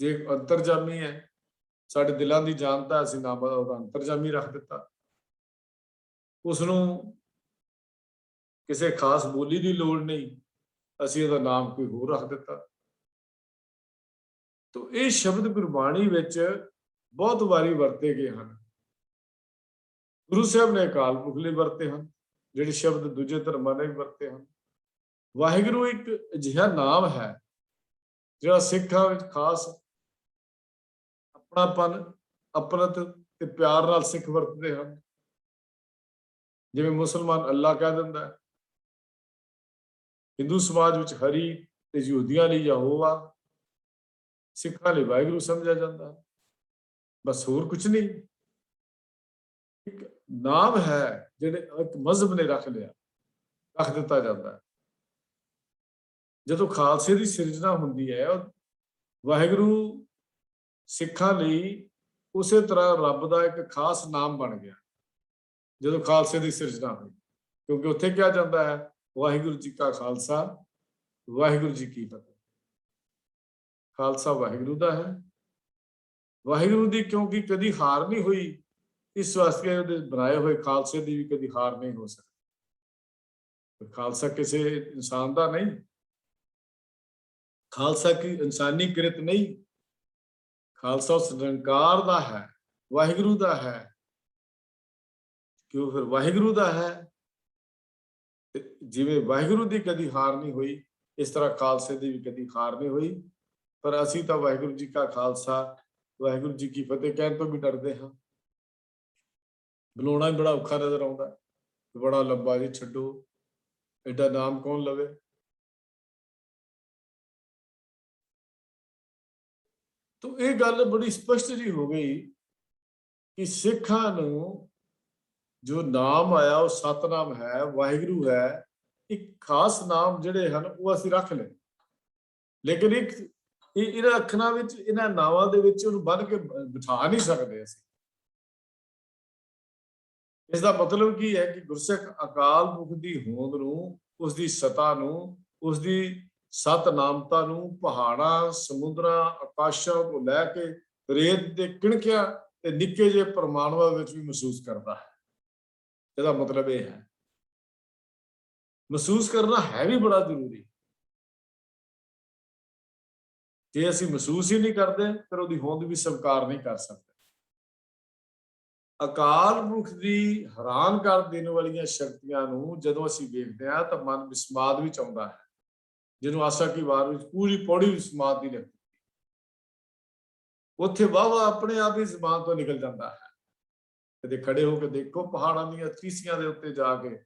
ਜੇ ਅੰਤਰਜਾਮੀ ਹੈ ਸਾਡੇ ਦਿਲਾਂ ਦੀ ਜਾਣਦਾ, ਅਸੀਂ ਨਾਮ ਉਹਦਾ ਅੰਤਰਜਾਮੀ ਰੱਖ ਦਿੱਤਾ। ਉਸ ਨੂੰ ਕਿਸੇ ਖਾਸ ਬੋਲੀ ਦੀ ਲੋੜ ਨਹੀਂ, ਅਸੀਂ ਉਹਦਾ ਨਾਮ ਕੋਈ ਹੋਰ ਰੱਖ ਦਿੱਤਾ। ਤੋ ਇਹ ਸ਼ਬਦ ਗੁਰਬਾਣੀ ਵਿੱਚ ਬਹੁਤ ਵਾਰੀ ਵਰਤੇ ਗਏ ਹਨ। ਗੁਰੂ ਸਾਹਿਬ ਨੇ ਅਕਾਲ ਪੁਰਖ ਲਈ ਵਰਤੇ ਹਨ, ਜਿਹੜੇ ਸ਼ਬਦ ਦੂਜੇ ਧਰਮਾਂ ਨੇ ਵੀ ਵਰਤੇ ਹਨ। ਵਾਹਿਗੁਰੂ ਇੱਕ ਅਜਿਹਾ ਨਾਮ ਹੈ ਜਿਹੜਾ ਸਿੱਖਾਂ ਵਿੱਚ ਖਾਸ ਆਪਣਾਪਨ, ਅਪਣਤ ਤੇ ਪਿਆਰ ਨਾਲ ਸਿੱਖ ਵਰਤਦੇ ਹਨ। ਜਿਵੇਂ ਮੁਸਲਮਾਨ ਅੱਲਾ ਕਹਿ ਦਿੰਦਾ ਹੈ, ਹਿੰਦੂ ਸਮਾਜ ਵਿੱਚ ਹਰੀ ਤੇ ਯਹੂਦੀਆਂ ਲਈ ਯਹੋਵਾ, ਸਿੱਖਾਂ ਲਈ ਵਾਹਿਗੁਰੂ ਸਮਝਿਆ ਜਾਂਦਾ ਹੈ। ਬਸ ਹੋਰ ਕੁਝ ਨਹੀਂ। ਇੱਕ ਨਾਮ ਹੈ ਜਿਹੜੇ ਇੱਕ ਮਜ਼ਹਬ ਨੇ ਰੱਖ ਲਿਆ, ਰੱਖ ਦਿੱਤਾ ਜਾਂਦਾ ਹੈ। ਜਦੋਂ ਖਾਲਸੇ ਦੀ ਸਿਰਜਣਾ ਹੁੰਦੀ ਹੈ, ਵਾਹਿਗੁਰੂ ਸਿੱਖਾਂ ਲਈ ਉਸੇ ਤਰ੍ਹਾਂ ਰੱਬ ਦਾ ਇੱਕ ਖਾਸ ਨਾਮ ਬਣ ਗਿਆ ਜਦੋਂ ਖਾਲਸੇ ਦੀ ਸਿਰਜਣਾ ਹੋਈ, ਕਿਉਂਕਿ ਉੱਥੇ ਕਿਹਾ ਜਾਂਦਾ ਹੈ ਵਾਹਿਗੁਰੂ ਜੀ ਕਾ ਖਾਲਸਾ, ਵਾਹਿਗੁਰੂ ਜੀ ਕੀ ਫਤਿਹ। ਖਾਲਸਾ ਵਾਹਿਗੁਰੂ ਦਾ ਹੈ, ਵਾਹਿਗੁਰੂ ਦੀ ਕਿਉਂਕਿ ਕਦੀ ਹਾਰ ਨਹੀਂ ਹੋਈ, ਇਸ ਵਾਸਤੇ ਉਹਦੇ ਬਣਾਏ ਹੋਏ ਖਾਲਸੇ ਦੀ ਵੀ ਕਦੀ ਹਾਰ ਨਹੀਂ ਹੋ ਸਕਦੀ। ਖਾਲਸਾ ਕਿਸੇ ਇਨਸਾਨ ਦਾ ਨਹੀਂ, ਖਾਲਸਾ ਕੀ ਇਨਸਾਨੀ ਕਿਰਤ ਨਹੀਂ, ਖਾਲਸਾ ਉਸ ਨਿਰੰਕਾਰ ਦਾ ਹੈ, ਵਾਹਿਗੁਰੂ ਦਾ ਹੈ। ਕਿਉਂ? ਫਿਰ ਵਾਹਿਗੁਰੂ ਦਾ ਹੈ, ਜਿਵੇਂ ਵਾਹਿਗੁਰੂ ਦੀ ਕਦੀ ਹਾਰ ਨਹੀਂ ਹੋਈ, ਇਸ ਤਰ੍ਹਾਂ ਖਾਲਸੇ ਦੀ ਵੀ ਕਦੀ ਹਾਰ ਨਹੀਂ ਹੋਈ। ਪਰ ਅਸੀਂ ਤਾਂ ਵਾਹਿਗੁਰੂ ਜੀ ਕਾ ਖਾਲਸਾ, ਵਾਹਿਗੁਰੂ ਜੀ ਕੀ ਫਤਿਹ ਕਹਿਣ ਤੋਂ ਵੀ ਡਰਦੇ ਹਾਂ। ਬੁਲਾਉਣਾ ਹੀ ਬੜਾ ਔਖਾ ਨਜ਼ਰ ਆਉਂਦਾ, ਬੜਾ ਲੰਬਾ ਜੀ, ਛੱਡੋ, ਐਡਾ ਨਾਮ ਕੌਣ ਲਵੇ। ਤੋ ਇਹ ਗੱਲ ਬੜੀ ਸਪਸ਼ਟ ਜੀ ਹੋ ਗਈ ਕਿ ਸਿੱਖਾਂ ਨੂੰ ਜੋ ਨਾਮ ਆਇਆ ਉਹ ਸਤਨਾਮ ਹੈ, ਵਾਹਿਗੁਰੂ ਹੈ। ਇੱਕ ਖਾਸ ਨਾਮ ਜਿਹੜੇ ਹਨ ਉਹ ਅਸੀਂ ਰੱਖ ਲਏ, ਲੇਕਿਨ ਇਹਨਾਂ ਅੱਖਰਾਂ ਵਿੱਚ, ਇਹਨਾਂ ਨਾਵਾਂ ਦੇ ਵਿੱਚ ਉਹਨੂੰ ਬੰਨ੍ਹ ਕੇ ਬਿਠਾ ਨਹੀਂ ਸਕਦੇ ਅਸੀਂ। ਇਸ ਦਾ ਮਤਲਬ ਕੀ ਹੈ ਕਿ ਗੁਰਸਿੱਖ ਅਕਾਲ ਪੁਰਖ ਦੀ ਹੋਂਦ ਨੂੰ, ਉਸਦੀ ਸਤਾ ਨੂੰ, ਉਸਦੀ ਸਤਨਾਮਤਾ ਨੂੰ ਪਹਾੜਾਂ, ਸਮੁੰਦਰਾਂ, ਆਕਾਸ਼ਾਂ ਤੋਂ ਲੈ ਕੇ ਰੇਤ ਦੇ ਕਿਣਕਿਆਂ ਤੇ ਨਿੱਕੇ ਜਿਹੇ ਪਰਮਾਣੂਆਂ ਵਿੱਚ ਵੀ ਮਹਿਸੂਸ ਕਰਦਾ ਹੈ। ਇਹਦਾ ਮਤਲਬ ਇਹ ਹੈ, ਮਹਿਸੂਸ ਕਰਨਾ ਹੈ ਵੀ ਬੜਾ ਜ਼ਰੂਰੀ। ਜੇ ਅਸੀਂ ਮਹਿਸੂਸ ਹੀ ਨਹੀਂ ਕਰਦੇ, ਫਿਰ ਉਹਦੀ ਹੋਂਦ ਵੀ ਸਵੀਕਾਰ ਨਹੀਂ ਕਰ ਸਕਦੇ। ਅਕਾਲ ਪੁਰਖ ਦੀ ਹੈਰਾਨ ਕਰ ਦੇਣ ਵਾਲੀਆਂ ਸ਼ਕਤੀਆਂ ਨੂੰ ਜਦੋਂ ਅਸੀਂ ਵੇਖਦੇ ਹਾਂ ਤਾਂ ਮਨ ਵਿਸਮਾਦ ਵਿੱਚ ਆਉਂਦਾ ਹੈ, ਜਿਹਨੂੰ ਆਸਾ ਕੀ ਵਾਰ ਵਿੱਚ ਪੂਰੀ ਪੌੜੀ ਵਿਸਮਾਦ ਦੀ ਲਿਖੀ, ਉੱਥੇ ਵਾਹ ਆਪਣੇ ਆਪ ਹੀ ਜ਼ਬਾਨ ਤੋਂ ਨਿਕਲ ਜਾਂਦਾ ਹੈ। ਕਦੇ ਖੜੇ ਹੋ ਕੇ ਦੇਖੋ ਪਹਾੜਾਂ ਦੀਆਂ ਤੀਸੀਆਂ ਦੇ ਉੱਤੇ ਜਾ ਕੇ,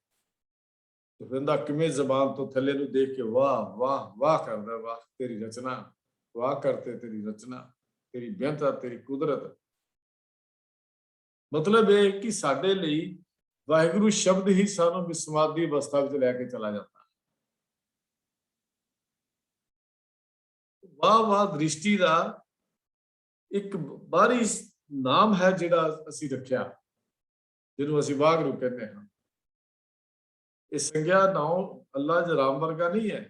ਤੇ ਬੰਦਾ ਕਿਵੇਂ ਜ਼ਬਾਨ ਤੋਂ ਥੱਲੇ ਨੂੰ ਦੇਖ ਕੇ ਵਾਹ ਵਾਹ ਵਾਹ ਕਰਦਾ, ਵਾਹ ਤੇਰੀ ਰਚਨਾ, ਵਾਹ ਕਰਤੇ ਤੇਰੀ ਰਚਨਾ, ਤੇਰੀ ਬੇਅੰਤਾ, ਤੇਰੀ ਕੁਦਰਤ। ਮਤਲਬ ਇਹ ਕਿ ਸਾਡੇ ਲਈ ਵਾਹਿਗੁਰੂ ਸ਼ਬਦ ਹੀ ਸਾਨੂੰ ਵਿਸਮਾਦੀ ਅਵਸਥਾ ਵਿੱਚ ਲੈ ਕੇ ਚਲਾ ਜਾਂਦਾ। ਵਾਹ ਵਾਹ ਦ੍ਰਿਸ਼ਟੀ ਦਾ ਇੱਕ ਬਾਹਰੀ ਨਾਮ ਹੈ ਜਿਹੜਾ ਅਸੀਂ ਰੱਖਿਆ, ਜਿਹਨੂੰ ਅਸੀਂ ਵਾਹਿਗੁਰੂ ਕਹਿੰਦੇ ਹਾਂ। ਇਹ ਸੰਗਿਆ ਨਾਮ ਅੱਲਾ ਜਰਾਮ ਵਰਗਾ ਨਹੀਂ ਹੈ,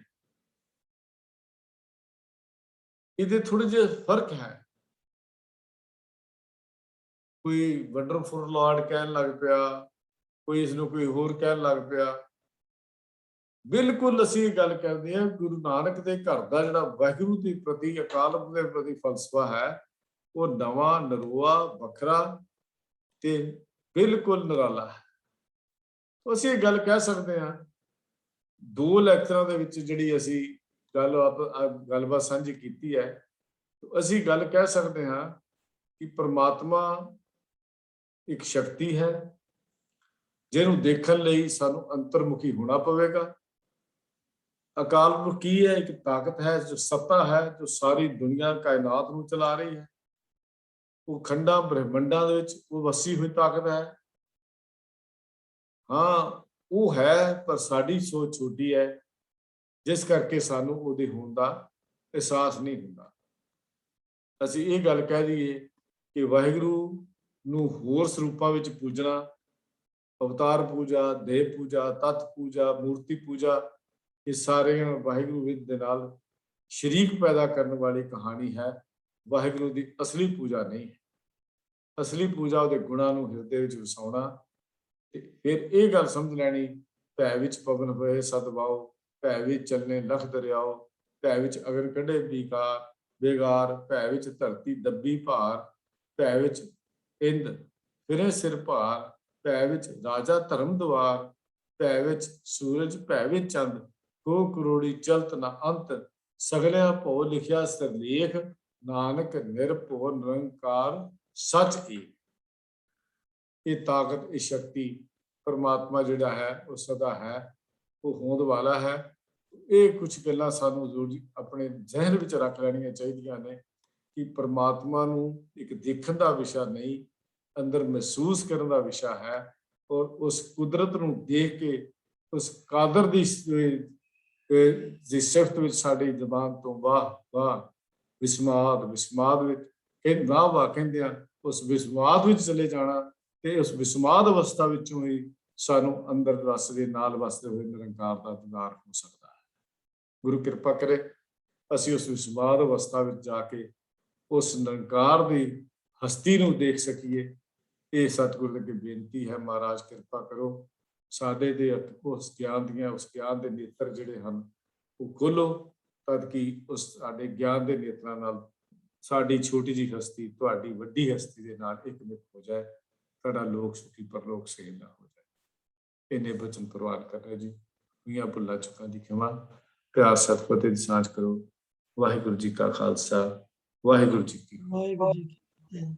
ਇਹਦੇ ਥੋੜੇ ਜਿਹੇ ਫਰਕ ਹੈ। ਕੋਈ ਵੰਡਰਫੁਲ ਲਾਰਡ ਕਹਿਣ ਲੱਗ ਪਿਆ, ਕੋਈ ਇਸਨੂੰ ਕੋਈ ਹੋਰ ਕਹਿਣ ਲੱਗ ਪਿਆ। ਬਿਲਕੁਲ ਅਸੀਂ ਇਹ ਗੱਲ ਕਰਦੇ ਹਾਂ, ਗੁਰੂ ਨਾਨਕ ਦੇ ਘਰ ਦਾ ਜਿਹੜਾ ਵਾਹਿਗੁਰੂ ਦੇ ਪ੍ਰਤੀ, ਅਕਾਲ ਪੁਰਖ ਦੇ ਪ੍ਰਤੀ ਫਲਸਫਾ ਹੈ, ਉਹ ਨਵਾਂ, ਨਰੋਆ, ਵੱਖਰਾ ਤੇ ਬਿਲਕੁਲ ਨਿਰਾਲਾ ਹੈ। ਅਸੀਂ ਇਹ ਗੱਲ ਕਹਿ ਸਕਦੇ ਹਾਂ, 2 ਲੈਕਚਰਾਂ ਦੇ ਵਿੱਚ ਜਿਹੜੀ ਅਸੀਂ ਗੱਲਬਾਤ ਸਾਂਝੀ ਕੀਤੀ ਹੈ, ਅਸੀਂ ਗੱਲ ਕਹਿ ਸਕਦੇ ਹਾਂ ਕਿ ਪ੍ਰਮਾਤਮਾ ਇੱਕ ਸ਼ਕਤੀ ਹੈ, ਜਿਹਨੂੰ ਦੇਖਣ ਲਈ ਸਾਨੂੰ ਅੰਤਰਮੁਖੀ ਹੋਣਾ ਪਵੇਗਾ। ਅਕਾਲ ਪੁਰਖ ਕੀ ਹੈ? ਇੱਕ ਤਾਕਤ ਹੈ, ਜੋ ਸੱਤਾ ਹੈ, ਜੋ ਸਾਰੀ ਦੁਨੀਆ ਕਾਇਨਾਤ ਨੂੰ ਚਲਾ ਰਹੀ ਹੈ। ਉਹ ਖੰਡਾਂ ਬ੍ਰਹਿਮੰਡਾਂ ਦੇ ਵਿੱਚ ਉਹ ਵਸੀ ਹੋਈ ਤਾਕਤ ਹੈ। ਹਾਂ, ਉਹ ਹੈ, ਪਰ ਸਾਡੀ ਸੋਚ ਛੋਟੀ ਹੈ, ਜਿਸ ਕਰਕੇ ਸਾਨੂੰ ਉਹਦੇ ਹੋਣ ਦਾ ਅਹਿਸਾਸ ਨਹੀਂ ਹੁੰਦਾ। ਅਸੀਂ ਇਹ ਗੱਲ ਕਹਿ ਦਈਏ ਕਿ ਵਾਹਿਗੁਰੂ ਨੂੰ ਹੋਰ ਸਰੂਪਾਂ ਵਿੱਚ ਪੂਜਣਾ, ਅਵਤਾਰ ਪੂਜਾ, ਦੇਵ ਪੂਜਾ, ਤੱਤ ਪੂਜਾ, ਮੂਰਤੀ ਪੂਜਾ, ਇਹ ਸਾਰੀਆਂ ਵਾਹਿਗੁਰੂ ਵਿਦ ਦੇ ਨਾਲ ਸ਼ਰੀਕ ਪੈਦਾ ਕਰਨ ਵਾਲੀ ਕਹਾਣੀ ਹੈ। ਵਾਹਿਗੁਰੂ ਦੀ ਅਸਲੀ ਪੂਜਾ ਨਹੀਂ ਹੈ। ਅਸਲੀ ਪੂਜਾ ਉਹਦੇ ਗੁਣਾਂ ਨੂੰ ਹਿਰਦੇ ਵਿੱਚ ਵਸਾਉਣਾ ਤੇ ਫਿਰ ਇਹ ਗੱਲ ਸਮਝ ਲੈਣੀ, ਭੈ ਵਿੱਚ ਪਵਨ ਹੋਏ ਸਦਭਾਉ, ਭੈ ਵਿੱਚ ਚੱਲਣੇ ਲਖ ਦਰਿਆਓ, ਭੈ ਵਿੱਚ ਅਗਨ ਕੱਢੇ ਬੀਕਾਰ ਬੇਗਾਰ, ਭੈ ਵਿੱਚ ਧਰਤੀ ਦੱਬੀ ਭਾਰ, ਭੈ ਵਿੱਚ ਇੰਦ ਫਿਰੇ ਸਿਰ ਭਾਰ, ਭੈ ਵਿੱਚ ਰਾਜਾ ਧਰਮ ਦੁਆਰ, ਭੈ ਵਿੱਚ ਸੂਰਜ, ਭੈ ਵਿੱਚ ਚੰਦ, ਕੋ ਕਰੋੜੀ ਚਲਤ ਨਾ ਅੰਤ, ਸਗਲਿਆ ਭਉ ਲਿਖਿਆ ਸਿਰਲੇਖ, ਨਾਨਕ ਨਿਰਭਉ ਨਿਰੰਕਾਰ ਸੱਚ ਏਕ। ਇਹ ਤਾਕਤ, ਇਹ ਸ਼ਕਤੀ ਪਰਮਾਤਮਾ ਜਿਹੜਾ ਹੈ ਉਹ ਸਦਾ ਹੈ, ਉਹ ਹੋਂਦ ਵਾਲਾ ਹੈ। ਇਹ ਕੁਝ ਗੱਲਾਂ ਸਾਨੂੰ ਜ਼ਰੂਰ ਆਪਣੇ ਜ਼ਿਹਨ ਵਿੱਚ ਰੱਖ ਲੈਣੀਆਂ ਚਾਹੀਦੀਆਂ ਨੇ ਕਿ ਪਰਮਾਤਮਾ ਨੂੰ ਇੱਕ ਦੇਖਣ ਦਾ ਵਿਸ਼ਾ ਨਹੀਂ, ਅੰਦਰ ਮਹਿਸੂਸ ਕਰਨ ਦਾ ਵਿਸ਼ਾ ਹੈ। ਔਰ ਉਸ ਕੁਦਰਤ ਨੂੰ ਦੇਖ ਕੇ ਉਸ ਕਾਦਰ ਦੀ ਸਿਫਤ ਵਿੱਚ ਸਾਡੀ ਜ਼ਬਾਨ ਤੋਂ ਵਾਹ ਵਾਹ ਵਿਸਮਾਦ ਵਿੱਚ ਵਾਹ ਵਾਹ ਕਹਿੰਦੇ ਆ, ਉਸ ਵਿਸਮਾਦ ਵਿੱਚ ਚਲੇ ਜਾਣਾ ਤੇ ਉਸ ਵਿਸਮਾਦ ਅਵਸਥਾ ਵਿੱਚੋਂ ਹੀ ਸਾਨੂੰ ਅੰਦਰ ਰਸ ਦੇ ਨਾਲ ਵਸਦੇ ਹੋਏ ਨਿਰੰਕਾਰ ਦਾ ਦੀਦਾਰ ਹੋ ਸਕਦਾ ਹੈ। ਗੁਰੂ ਕਿਰਪਾ ਕਰੇ ਅਸੀਂ ਉਸ ਵਿਸਮਾਦ ਅਵਸਥਾ ਵਿੱਚ ਜਾ ਕੇ ਉਸ ਨਿਰੰਕਾਰ ਦੀ ਹਸਤੀ ਨੂੰ ਦੇਖ ਸਕੀਏ। ਇਹ ਸਤਿਗੁਰੂ ਅੱਗੇ ਬੇਨਤੀ ਹੈ, ਮਹਾਰਾਜ ਕਿਰਪਾ ਕਰੋ ਸਾਡੇ ਦੇ ਉਸ ਗਿਆਨ ਦੇ ਨੇਤਰ ਜਿਹੜੇ ਹਨ ਉਹ ਖੋਲੋ, ਤਦ ਕਿ ਉਸ ਸਾਡੇ ਗਿਆਨ ਦੇ ਨੇਤਰਾਂ ਨਾਲ ਸਾਡੀ ਛੋਟੀ ਜਿਹੀ ਹਸਤੀ ਤੁਹਾਡੀ ਵੱਡੀ ਹਸਤੀ ਦੇ ਨਾਲ ਇੱਕਮਿਕ ਹੋ ਜਾਏ, ਸਾਡਾ ਲੋਕ ਸੁਖੀ ਪਰਲੋਕ ਸਹਿਲਾ ਹੋ ਜਾਏ। ਇਹਨੇ ਬਚਨ ਪ੍ਰਵਾਨ ਕਰ ਰਹੇ ਜੀ। ਮੀਆਂ ਭੁੱਲਾ ਚੁੱਕਾਂ ਦੀ ਖਿਮਾ, ਪਿਆਰ ਸਤਿ ਦੀ ਸਾਂਝ ਕਰੋ। ਵਾਹਿਗੁਰੂ ਜੀ ਕਾ ਖਾਲਸਾ, ਵਾਹਿਗੁਰੂ ਜੀ ਕੀ ਫਤਿਹ।